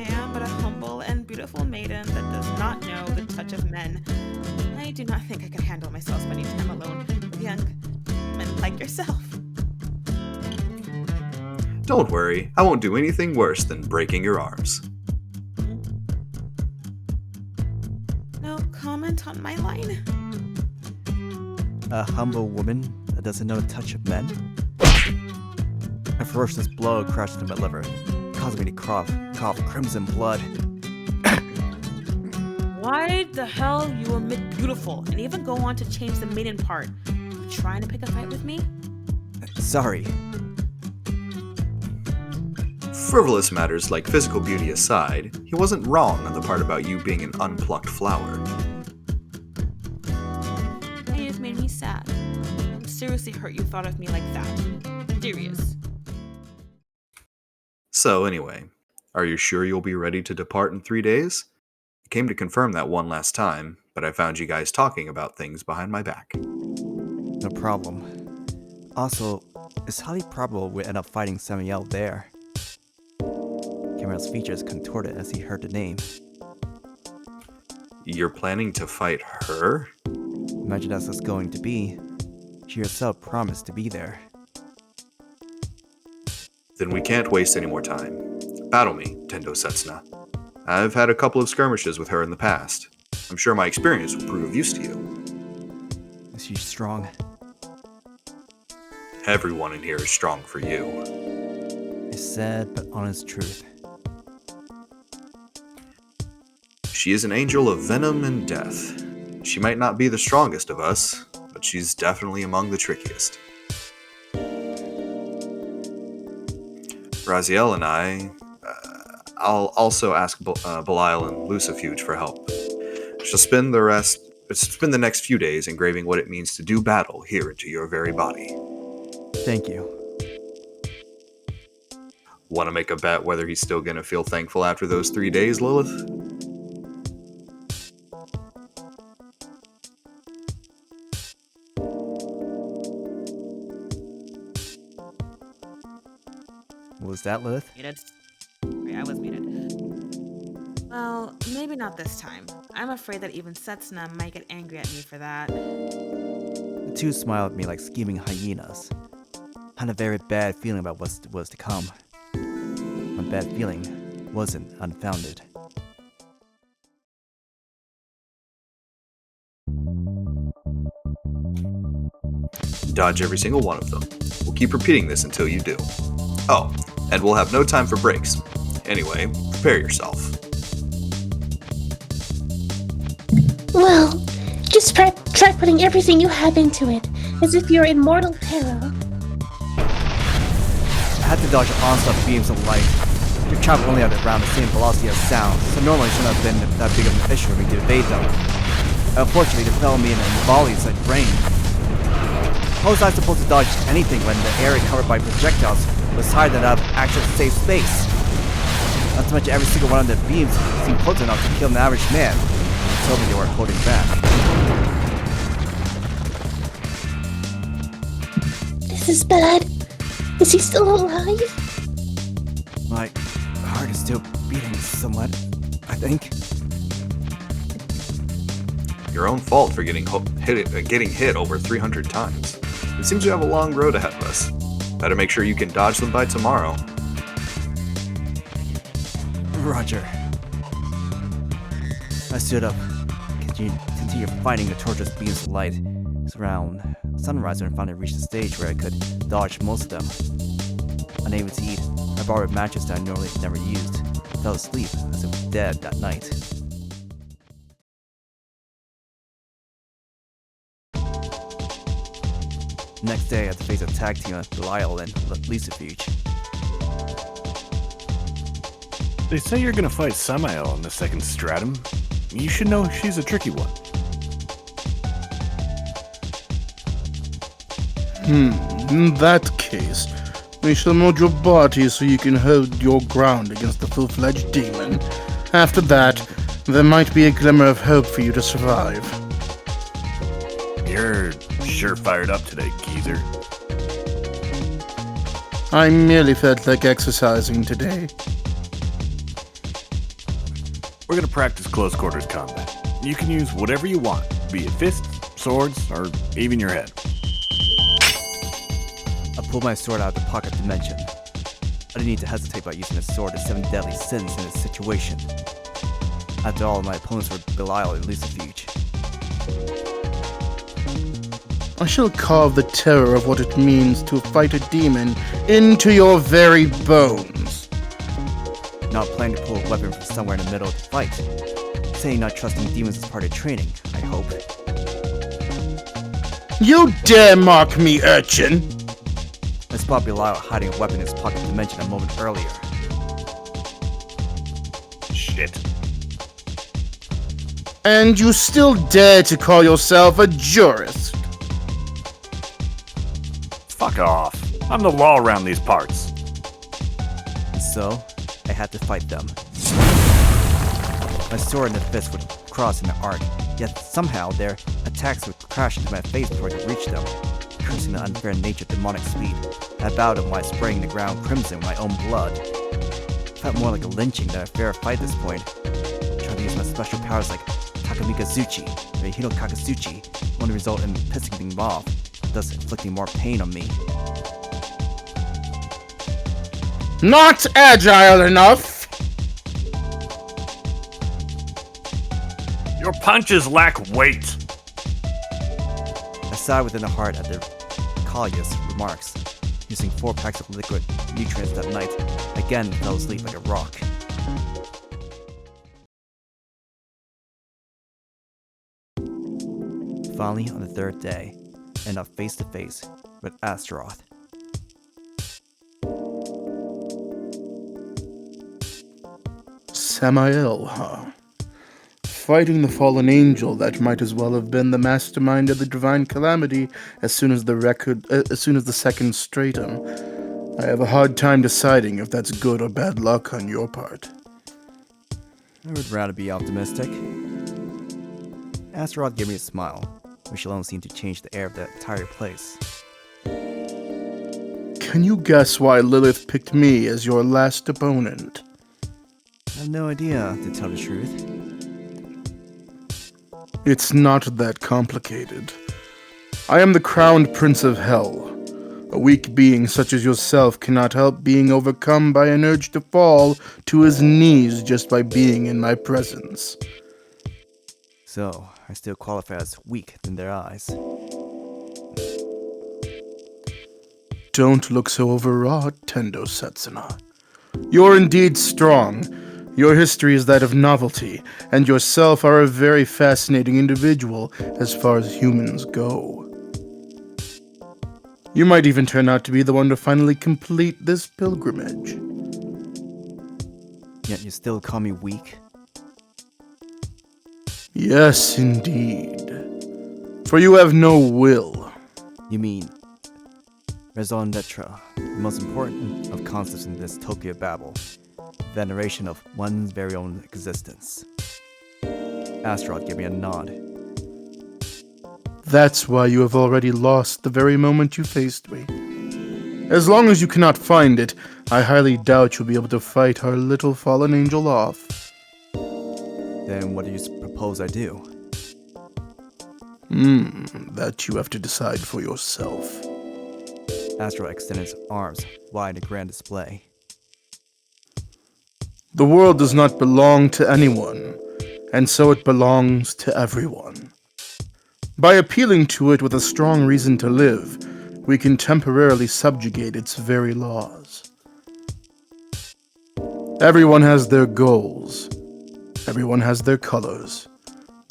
am but a humble and beautiful maiden that does not know the touch of men. I do not think I can handle myself spending time alone with young men like yourself. Don't worry, I won't do anything worse than breaking your arms. No comment on my line? A humble woman that doesn't know the touch of men? A ferocious blow crashed into my liver, causing me to cough crimson blood. Why the hell you omit beautiful and even go on to change the maiden part? You trying to pick a fight with me? Sorry. Frivolous matters like physical beauty aside, he wasn't wrong on the part about you being an unplucked flower. You've made me sad. I'm seriously hurt you thought of me like that. Serious. So anyway, are you sure you'll be ready to depart in 3 days? I came to confirm that one last time, but I found you guys talking about things behind my back. No problem. Also, it's highly probable we'll end up fighting Samael there. Camael's features contorted as he heard the name. You're planning to fight her? Imagine that's what's going to be. She herself promised to be there. Then we can't waste any more time. Battle me, Tendo Setsuna. I've had a couple of skirmishes with her in the past. I'm sure my experience will prove of use to you. Is she strong? Everyone in here is strong for you. It's sad but honest truth. She is an angel of venom and death. She might not be the strongest of us, but she's definitely among the trickiest. Raziel and I'll also ask Belial and Lucifuge for help. She'll spend the next few days engraving what it means to do battle here into your very body. Thank you. Want to make a bet whether he's still gonna feel thankful after those 3 days, Lilith? What was that, Lilith? Muted. Sorry, I was muted. Well, maybe not this time. I'm afraid that even Setsuna might get angry at me for that. The two smiled at me like scheming hyenas. I had a very bad feeling about what was to come. My bad feeling wasn't unfounded. Dodge every single one of them. We'll keep repeating this until you do. Oh, and we'll have no time for breaks. Anyway, prepare yourself. Well, just try putting everything you have into it, as if you're in mortal peril. I had to dodge onslaught beams of light. Your travel only at around the same velocity as sound, so normally it shouldn't have been that big of an issue for me to evade them. Unfortunately, they fell me in volleys like rain. How was I supposed to dodge anything when the area covered by projectiles was higher than that of actual safe space? Not to mention every single one of the beams seemed close enough to kill an average man. They told me they were holding back. This is bad. Is he still alive? My heart is still beating somewhat, I think. Your own fault for getting hit over 300 times. It seems you have a long road ahead of us. Better make sure you can dodge them by tomorrow. Roger. I stood up, continued fighting the torturous beams of light. It was around sunrise when I finally reached the stage where I could dodge most of them. Unable to eat, I borrowed a mattress that I normally never used. I fell asleep as if dead that night. Next day, I had to face a tag team of Belial and Lucifuge. They say you're gonna fight Samael in the second stratum. You should know she's a tricky one. In that case, we shall mold your body so you can hold your ground against the full-fledged demon. After that, there might be a glimmer of hope for you to survive. You're sure fired up today, geezer. I merely felt like exercising today. We're gonna practice close quarters combat. You can use whatever you want, be it fists, swords, or even your head. I pulled my sword out of the pocket dimension. I didn't need to hesitate about using a sword of 7 deadly sins in this situation. After all, my opponents were Belial and Lucifuge. I shall carve the terror of what it means to fight a demon into your very bones. Not planning to pull a weapon from somewhere in the middle of the fight. Saying not trusting demons is part of training, I hope. You dare mock me, urchin! I spot Belial hiding a weapon in his pocket dimension a moment earlier. Shit. And you still dare to call yourself a jurist? Fuck off. I'm the law around these parts. And so, I had to fight them. My sword and the fist would cross in the arc, yet somehow their attacks would crash into my face before I could reach them, cursing the unfair nature of demonic speed. I bowed them while spraying the ground crimson with my own blood. It felt more like a lynching than a fair fight at this point. Trying to use my special powers like Takamikazuchi or Hiro Kakasuchi only result in pissing them off, thus inflicting more pain on me. Not agile enough! Your punches lack weight. I sighed within the heart at their Kalia's remarks. Using 4 packs of liquid nutrients that night, again fell asleep like a rock. Finally, on the 3rd day, I ended up face to face with Astaroth. Samael, huh? Fighting the fallen angel that might as well have been the mastermind of the divine calamity as soon as the second stratum. I have a hard time deciding if that's good or bad luck on your part. I would rather be optimistic. Astaroth gave me a smile, which alone seemed to change the air of the entire place. Can you guess why Lilith picked me as your last opponent? I have no idea, to tell the truth. It's not that complicated. I am the crowned prince of hell. A weak being such as yourself cannot help being overcome by an urge to fall to his knees just by being in my presence. So, I still qualify as weak in their eyes. Don't look so overwrought, Tendo Setsuna. You're indeed strong. Your history is that of novelty, and yourself are a very fascinating individual as far as humans go. You might even turn out to be the one to finally complete this pilgrimage. Yet you still call me weak? Yes, indeed. For you have no will. You mean raison d'etre, the most important of concepts in this Tokyo Babel. Veneration of one's very own existence. Astaroth gave me a nod. That's why you have already lost the very moment you faced me. As long as you cannot find it, I highly doubt you'll be able to fight our little fallen angel off. Then what do you propose I do? That you have to decide for yourself. Astaroth extended his arms wide in grand display. The world does not belong to anyone, and so it belongs to everyone. By appealing to it with a strong reason to live, we can temporarily subjugate its very laws. Everyone has their goals. Everyone has their colors.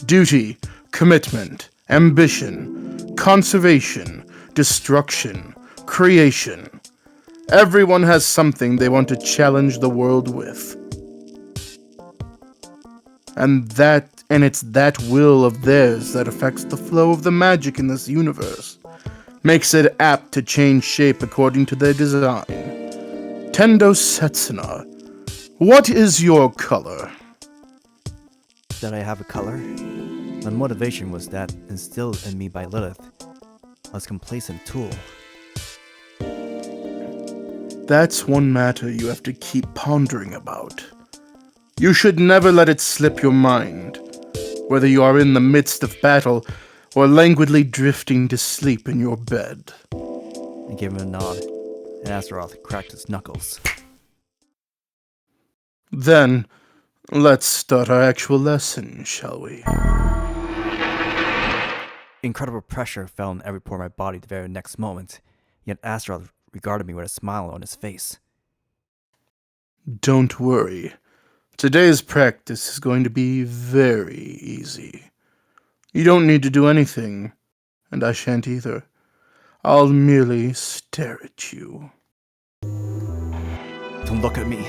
Duty, commitment, ambition, conservation, destruction, creation. Everyone has something they want to challenge the world with. And it's that will of theirs that affects the flow of the magic in this universe, makes it apt to change shape according to their design. Tendo Setsuna, what is your color? That I have a color? My motivation was that instilled in me by Lilith. I was a complacent tool. That's one matter you have to keep pondering about. You should never let it slip your mind, whether you are in the midst of battle or languidly drifting to sleep in your bed. I gave him a nod, and Astaroth cracked his knuckles. Then, let's start our actual lesson, shall we? Incredible pressure fell in every pore of my body the very next moment, yet Astaroth regarded me with a smile on his face. Don't worry. Today's practice is going to be very easy. You don't need to do anything, and I shan't either. I'll merely stare at you. Don't look at me.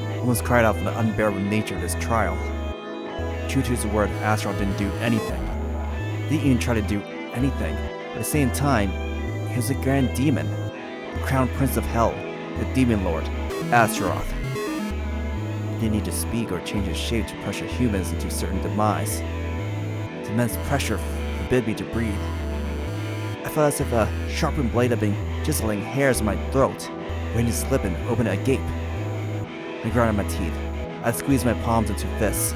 I almost cried out from the unbearable nature of this trial. True to his word, Astaroth didn't do anything. He didn't even try to do anything, but at the same time, he was a grand demon, the crown prince of hell, the demon lord, Astaroth. He didn't need to speak or change his shape to pressure humans into certain demise. The immense pressure forbid me to breathe. I felt as if a sharpened blade had been chiseling hairs in my throat, waiting to slip and open it agape. I grinded my teeth. I squeezed my palms into fists.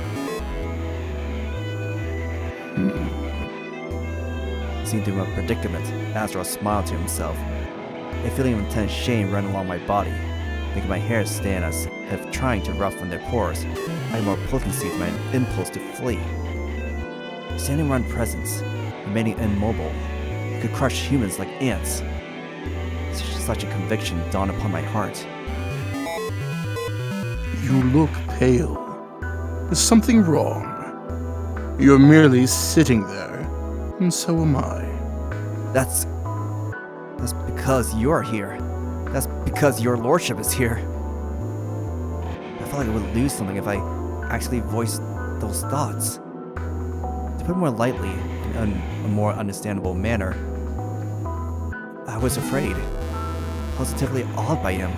Seeing through my predicament, Astaroth smiled to himself. A feeling of intense shame ran along my body, making my hair stand as if trying to roughen their pores. I had more potency to my impulse to flee. Standing around presence, remaining immobile, I could crush humans like ants. Such a conviction dawned upon my heart. You look pale. Is something wrong? You're merely sitting there, and so am I. That's because you're here. That's because your lordship is here. I felt like I would lose something if I actually voiced those thoughts. To put it more lightly, in a more understandable manner, I was afraid. Positively awed by him.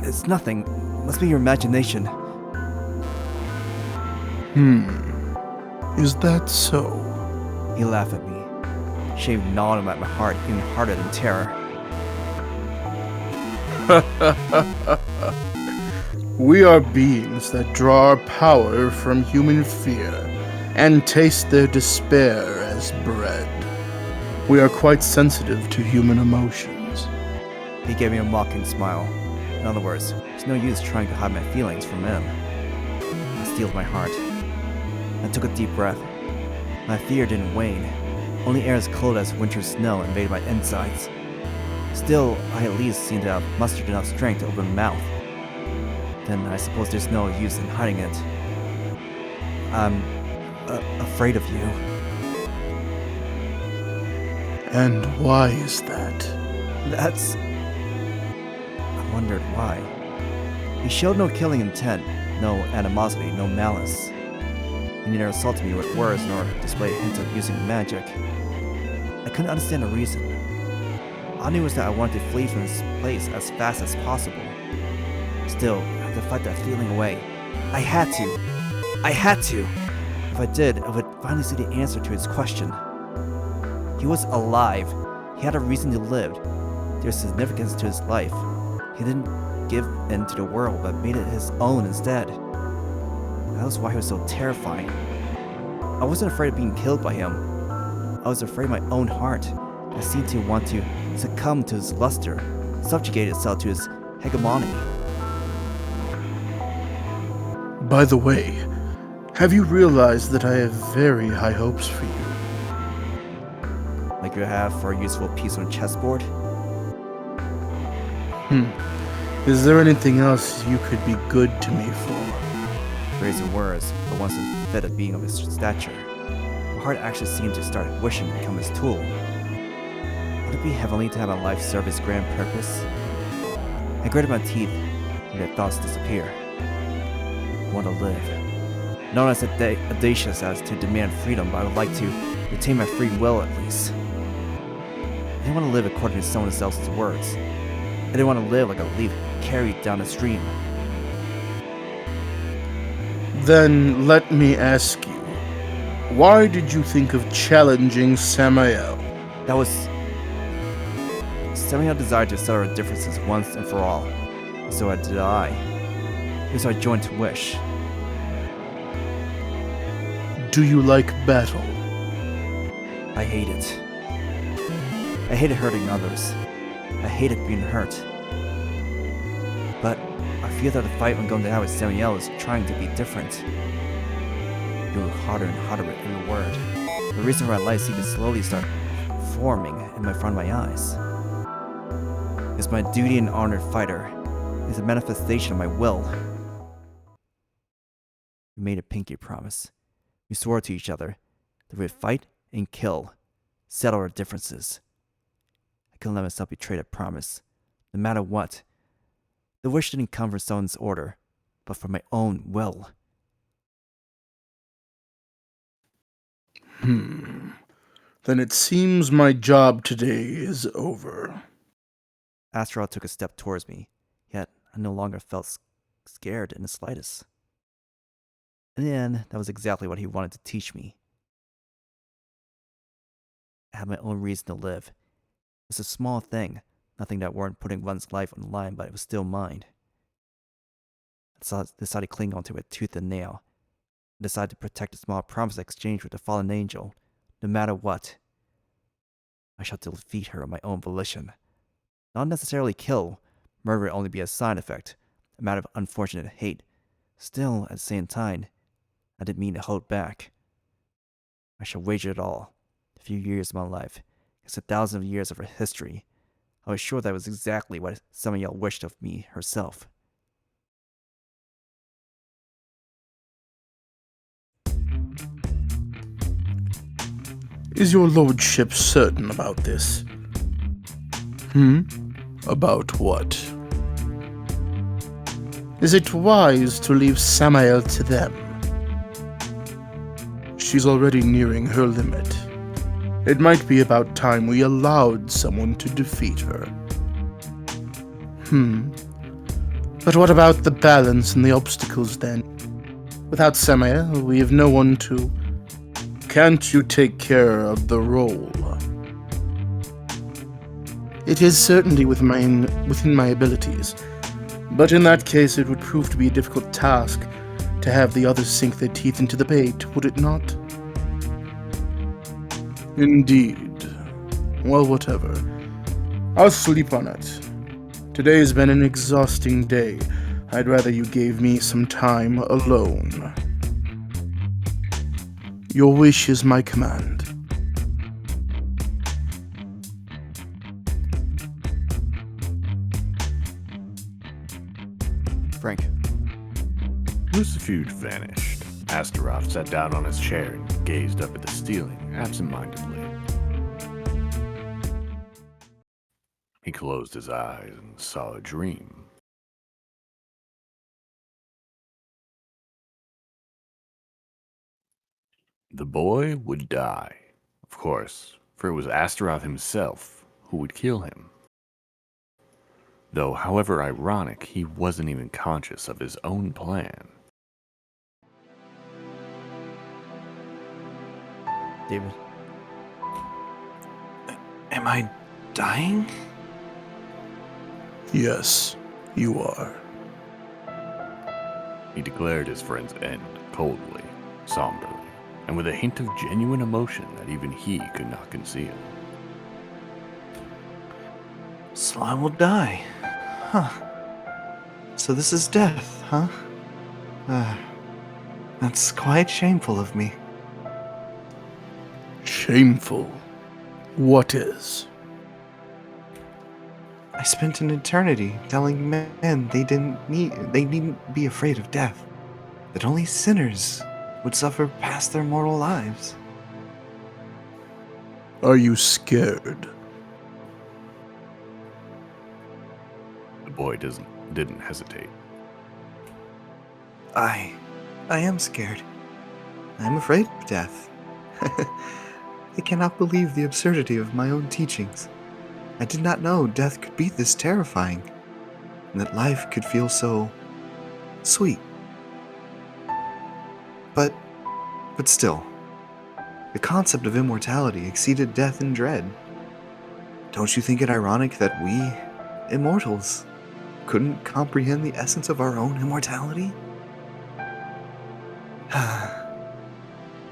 It's nothing. Must be your imagination. Is that so? He laughed at me. Shame gnawed at my heart even harder than terror. We are beings that draw our power from human fear and taste their despair as bread. We are quite sensitive to human emotions. He gave me a mocking smile. In other words, there's no use trying to hide my feelings from him. I steeled my heart. I took a deep breath. My fear didn't wane. Only air as cold as winter snow invaded my insides. Still, I at least seemed to have mustered enough strength to open my mouth. Then I suppose there's no use in hiding it. I'm afraid of you. And why is that? That's... I wondered why. He showed no killing intent, no animosity, no malice. He neither assaulted me with words nor displayed hints of using magic. I couldn't understand the reason. All I knew was that I wanted to flee from this place as fast as possible. Still, I had to fight that feeling away. I had to. I had to. If I did, I would finally see the answer to his question. He was alive. He had a reason to live. There was significance to his life. He didn't give in to the world, but made it his own instead. That was why he was so terrifying. I wasn't afraid of being killed by him. I was afraid of my own heart. I seemed to want to succumb to his luster, subjugate itself to his hegemony. By the way, have you realized that I have very high hopes for you? Like you have for a useful piece on a chessboard? Is there anything else you could be good to me for? Raising words, but once it fit a being of his stature, my heart actually seemed to start wishing to become his tool. Would it be heavenly to have my life serve his grand purpose? I gritted my teeth and let thoughts disappear. I want to live. Not as audacious as to demand freedom, but I would like to retain my free will at least. I didn't want to live according to someone else's words. I didn't want to live like a leaf carried down a stream. Then let me ask you, why did you think of challenging Samael? That was... Samael desired to settle our differences once and for all. And so did I. It was our joint wish. Do you like battle? I hate it. I hated hurting others. I hated being hurt. But I feel that the fight I'm going to have with Samael is trying to be different. It grew harder and harder with every word. The reason why light seemed to slowly start forming in front of my eyes. It's my duty and honored fighter. It's a manifestation of my will. We made a pinky promise. We swore to each other that we would fight and kill, settle our differences. I couldn't let myself betray that promise, no matter what. The wish didn't come from someone's order, but from my own will. Then it seems my job today is over. Astaroth took a step towards me, yet I no longer felt scared in the slightest. In the end, that was exactly what he wanted to teach me. I had my own reason to live. It was a small thing, nothing that weren't putting one's life on the line, but it was still mine. I decided to cling onto it tooth and nail. I decided to protect the small promise I exchanged with the fallen angel, no matter what. I shall defeat her on my own volition. Not necessarily kill. Murder would only be a side effect, a matter of unfortunate hate. Still, at the same time, I didn't mean to hold back. I shall wager it all. A few years of my life, against 1,000 years of her history. I was sure that was exactly what Samael wished of me herself. Is your lordship certain about this? About what? Is it wise to leave Samael to them? She's already nearing her limit. It might be about time we allowed someone to defeat her. But what about the balance and the obstacles then? Without Samael, we have no one to... Can't you take care of the role? It is certainly within my abilities, but in that case it would prove to be a difficult task to have the others sink their teeth into the bait, would it not? Indeed. Well, whatever. I'll sleep on it. Today's been an exhausting day. I'd rather you gave me some time alone. Your wish is my command. Frank. Lucifuge vanished. Astaroth sat down on his chair and gazed up at the ceiling absent-mindedly. He closed his eyes and saw a dream. The boy would die, of course, for it was Astaroth himself who would kill him. Though, however ironic, he wasn't even conscious of his own plan. David. Am I dying? Yes, you are. He declared his friend's end coldly, somberly, and with a hint of genuine emotion that even he could not conceal. So I will die. Huh. So this is death, huh? That's quite shameful of me. Shameful? What is? I spent an eternity telling men they needn't be afraid of death, that only sinners would suffer past their mortal lives. Are you scared? The boy didn't hesitate. I am scared. I am afraid of death. I cannot believe the absurdity of my own teachings. I did not know death could be this terrifying, and that life could feel so sweet. But still, the concept of immortality exceeded death in dread. Don't you think it ironic that we, immortals, couldn't comprehend the essence of our own immortality?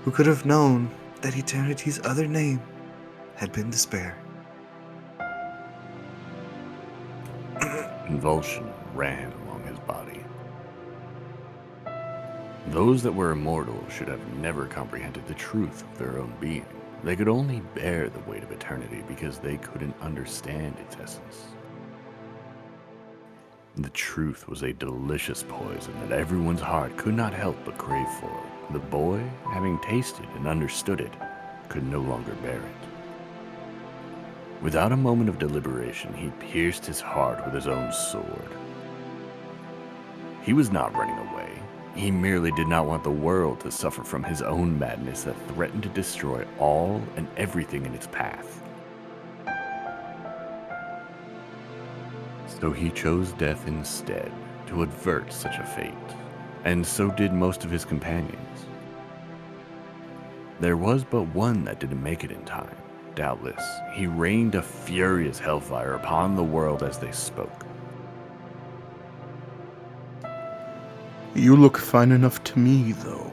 Who could have known that eternity's other name had been despair? Convulsion ran along his body. Those that were immortal should have never comprehended the truth of their own being. They could only bear the weight of eternity because they couldn't understand its essence. The truth was a delicious poison that everyone's heart could not help but crave for. The boy, having tasted and understood it, could no longer bear it. Without a moment of deliberation, he pierced his heart with his own sword. He was not running away. He merely did not want the world to suffer from his own madness that threatened to destroy all and everything in its path. So he chose death instead to avert such a fate, and so did most of his companions. There was but one that didn't make it in time. Doubtless, he rained a furious hellfire upon the world as they spoke. You look fine enough to me, though.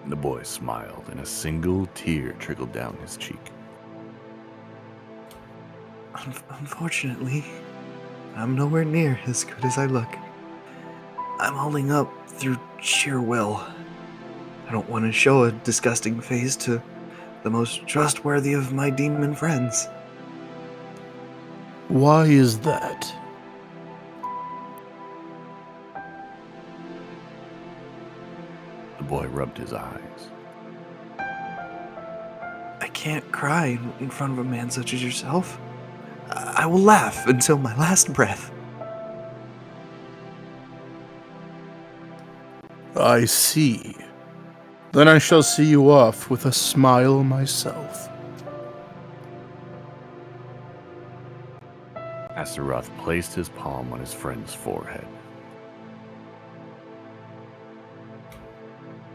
The boy smiled, and a single tear trickled down his cheek. Unfortunately, I'm nowhere near as good as I look. I'm holding up through sheer will. I don't want to show a disgusting face to the most trustworthy of my demon friends. Why is that? The boy rubbed his eyes. I can't cry in front of a man such as yourself. I will laugh until my last breath. I see. Then I shall see you off with a smile myself. Astaroth placed his palm on his friend's forehead.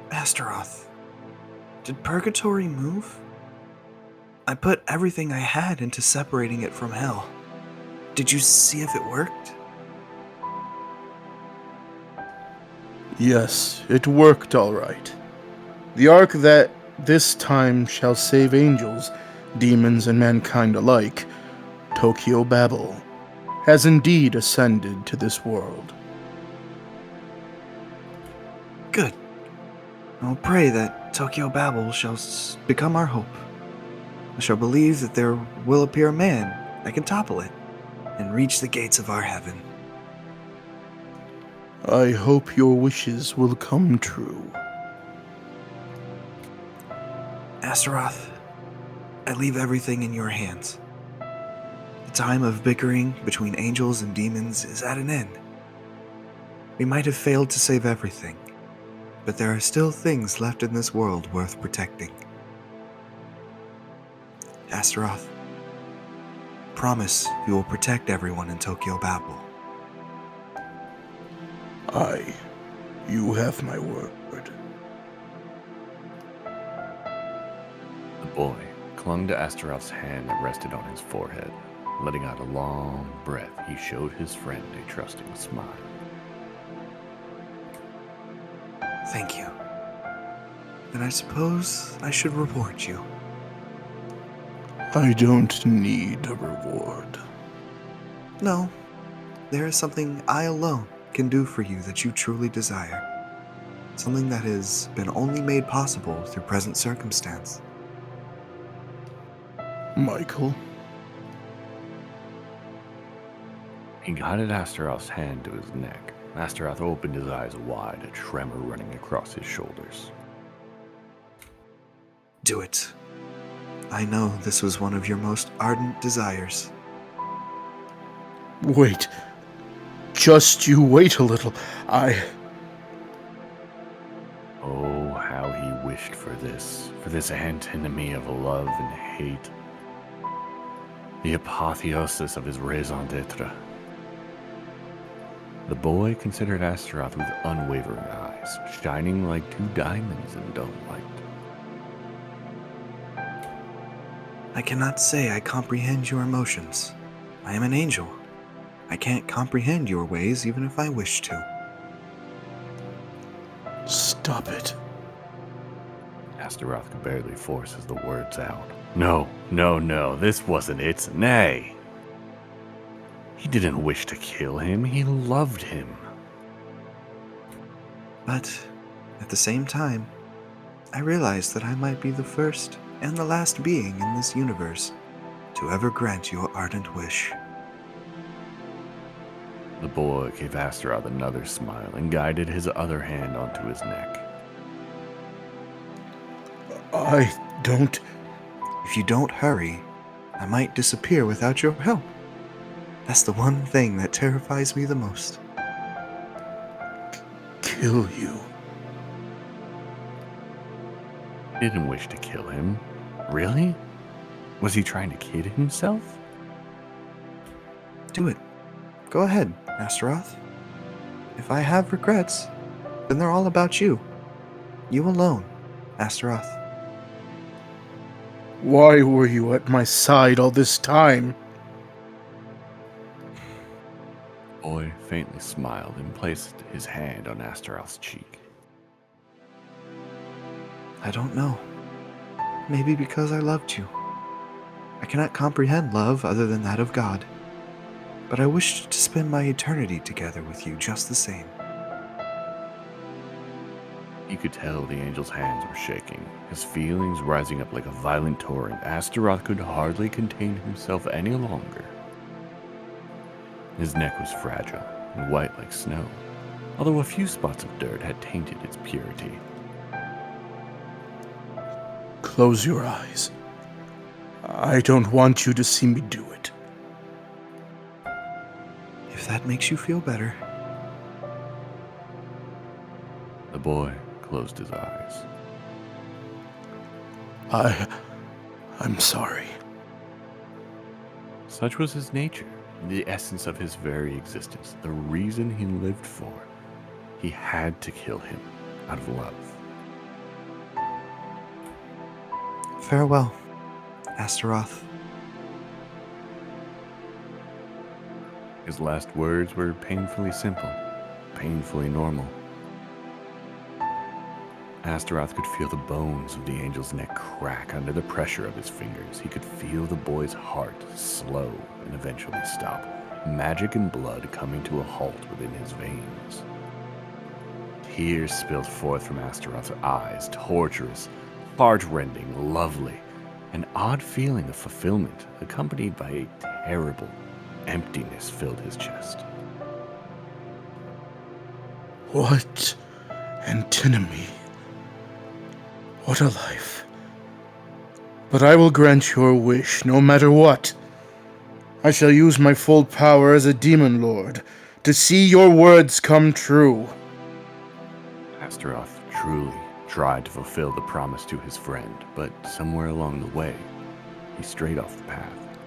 Astaroth, did Purgatory move? I put everything I had into separating it from Hell. Did you see if it worked? Yes, it worked all right. The ark that this time shall save angels, demons, and mankind alike, Tokyo Babel, has indeed ascended to this world. Good. I'll pray that Tokyo Babel shall become our hope. I shall believe that there will appear a man that can topple it and reach the gates of our heaven. I hope your wishes will come true. Astaroth, I leave everything in your hands. The time of bickering between angels and demons is at an end. We might have failed to save everything, but there are still things left in this world worth protecting. Astaroth, promise you will protect everyone in Tokyo Babel. You have my word. The boy clung to Astaroth's hand that rested on his forehead. Letting out a long breath, he showed his friend a trusting smile. Thank you. Then I suppose I should reward you. I don't need a reward. No, there is something I alone can do for you that you truly desire. Something that has been only made possible through present circumstance. Michael, He guided Astaroth's hand to his neck. Astaroth opened his eyes wide, a tremor running across his shoulders. Do it. I know this was one of your most ardent desires. Wait. Just you wait a little. Oh, how he wished for this antinomy of love and hate. The apotheosis of his raison d'etre. The boy considered Astaroth with unwavering eyes, shining like two diamonds in dull light. I cannot say I comprehend your emotions. I am an angel. I can't comprehend your ways even if I wish to. Stop it. Astaroth could barely force the words out. No, this wasn't it. Nay. He didn't wish to kill him. He loved him. But at the same time, I realized that I might be the first and the last being in this universe to ever grant your ardent wish. The boy gave Astaroth another smile and guided his other hand onto his neck. I don't... If you don't hurry, I might disappear without your help. That's the one thing that terrifies me the most. Kill you. He didn't wish to kill him. Really? Was he trying to kid himself? Do it. Go ahead, Astaroth. If I have regrets, then they're all about you. You alone, Astaroth. Why were you at my side all this time? The boy faintly smiled and placed his hand on Astaroth's cheek. I don't know. Maybe because I loved you. I cannot comprehend love other than that of God. But I wished to spend my eternity together with you just the same. You could tell the angel's hands were shaking, his feelings rising up like a violent torrent. Astaroth could hardly contain himself any longer. His neck was fragile and white like snow, although a few spots of dirt had tainted its purity. Close your eyes. I don't want you to see me do it. If that makes you feel better. The boy closed his eyes. I'm sorry. Such was his nature, the essence of his very existence, the reason he lived for. He had to kill him out of love. Farewell, Astaroth. His last words were painfully simple, painfully normal. Astaroth could feel the bones of the angel's neck crack under the pressure of his fingers. He could feel the boy's heart slow and eventually stop, magic and blood coming to a halt within his veins. Tears spilled forth from Astaroth's eyes, torturous, heart-rending, lovely, an odd feeling of fulfillment accompanied by a terrible emptiness filled his chest. What antinomy? What a life. But I will grant your wish, no matter what. I shall use my full power as a demon lord to see your words come true. Astaroth truly tried to fulfill the promise to his friend, but somewhere along the way, he strayed off the path.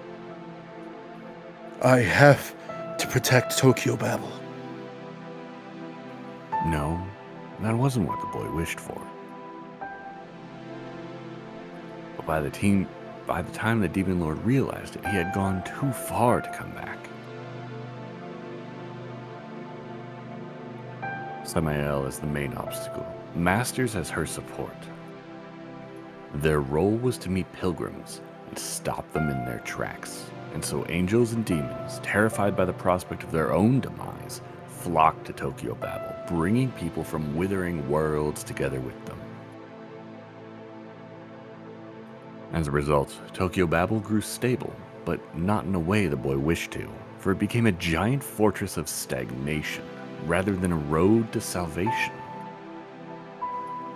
I have to protect Tokyo Babel. No, that wasn't what the boy wished for. But by the time the Demon Lord realized it, he had gone too far to come back. Samael is the main obstacle, Masters as her support. Their role was to meet pilgrims and stop them in their tracks. And so angels and demons, terrified by the prospect of their own demise, flocked to Tokyo Babel, bringing people from withering worlds together with them. As a result, Tokyo Babel grew stable, but not in a way the boy wished to. for it became a giant fortress of stagnation rather than a road to salvation.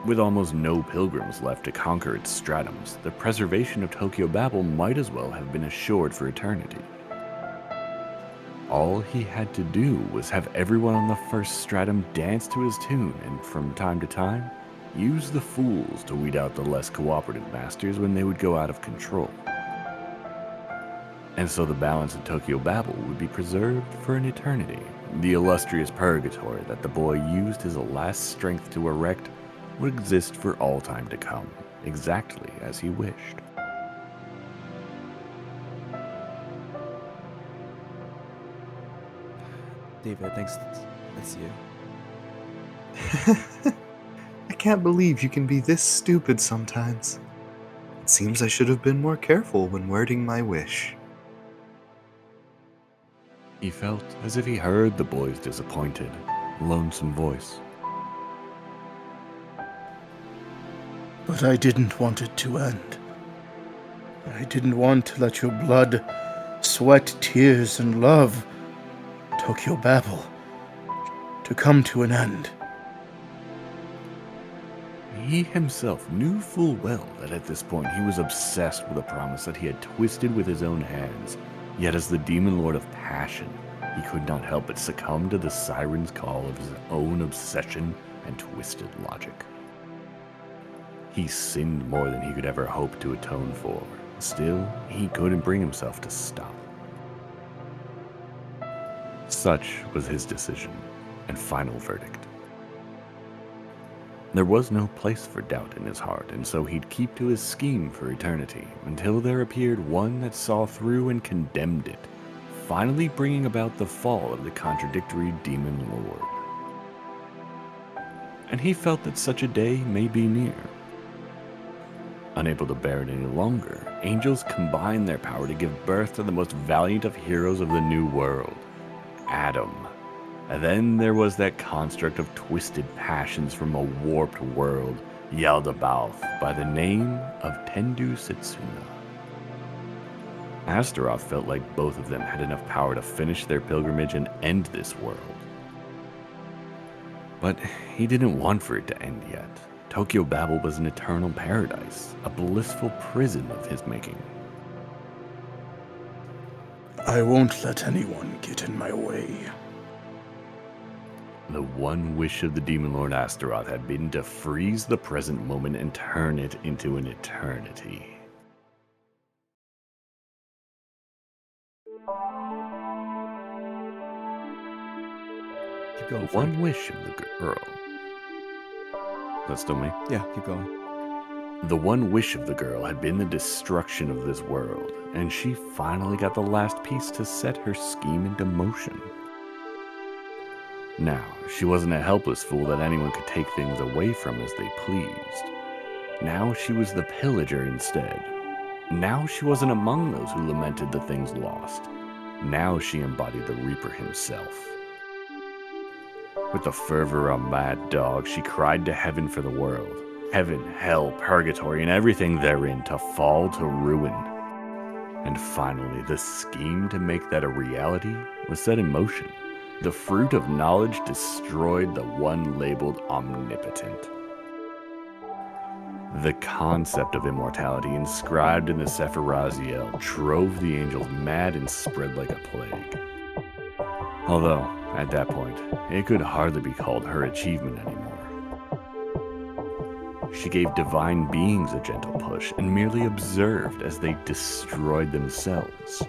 With almost no pilgrims left to conquer its stratums, the preservation of Tokyo Babel might as well have been assured for eternity. All he had to do was have everyone on the first stratum dance to his tune and, from time to time, use the fools to weed out the less cooperative masters when they would go out of control. And so the balance of Tokyo Babel would be preserved for an eternity, the illustrious purgatory that the boy used his last strength to erect would exist for all time to come, exactly as he wished. David, thanks. That's you. I can't believe you can be this stupid sometimes. It seems I should have been more careful when wording my wish. He felt as if he heard the boy's disappointed, lonesome voice. But I didn't want it to end. I didn't want to let your blood, sweat, tears, and love, Tokyo Babel, to come to an end. He himself knew full well that at this point he was obsessed with a promise that he had twisted with his own hands, yet as the demon lord of passion, he could not help but succumb to the siren's call of his own obsession and twisted logic. He sinned more than he could ever hope to atone for. Still, he couldn't bring himself to stop. Such was his decision and final verdict. There was no place for doubt in his heart, and so he'd keep to his scheme for eternity until there appeared one that saw through and condemned it, finally bringing about the fall of the contradictory demon lord. And he felt that such a day may be near. Unable to bear it any longer, angels combined their power to give birth to the most valiant of heroes of the new world, Adam. And then there was that construct of twisted passions from a warped world, Yaldabaoth, by the name of Tendu Setsuna. Astaroth felt like both of them had enough power to finish their pilgrimage and end this world. But he didn't want for it to end yet. Tokyo Babel was an eternal paradise, a blissful prison of his making. I won't let anyone get in my way. The one wish of the Demon Lord Astaroth had been to freeze the present moment and turn it into an eternity. Keep going. The one wish of the girl. That's still me? Yeah, keep going. The one wish of the girl had been the destruction of this world, and she finally got the last piece to set her scheme into motion. Now, she wasn't a helpless fool that anyone could take things away from as they pleased. Now she was the pillager instead. Now she wasn't among those who lamented the things lost. Now she embodied the Reaper himself. With the fervor of a mad dog, she cried to heaven for the world. Heaven, hell, purgatory, and everything therein to fall to ruin. And finally, the scheme to make that a reality was set in motion. The fruit of knowledge destroyed the one labeled omnipotent. The concept of immortality inscribed in the Sefer Raziel drove the angels mad and spread like a plague. Although, at that point, it could hardly be called her achievement anymore. She gave divine beings a gentle push and merely observed as they destroyed themselves.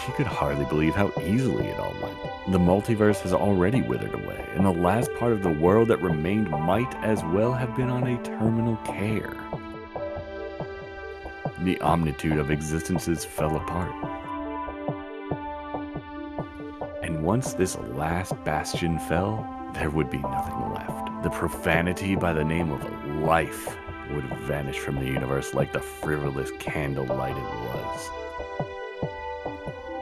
She could hardly believe how easily it all went. The multiverse has already withered away, and the last part of the world that remained might as well have been on a terminal care. The omnitude of existences fell apart. And once this last bastion fell, there would be nothing left. The profanity by the name of life would vanish from the universe like the frivolous candlelight it was.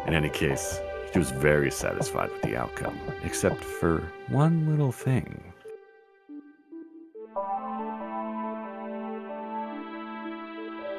In any case, she was very satisfied with the outcome, except for one little thing.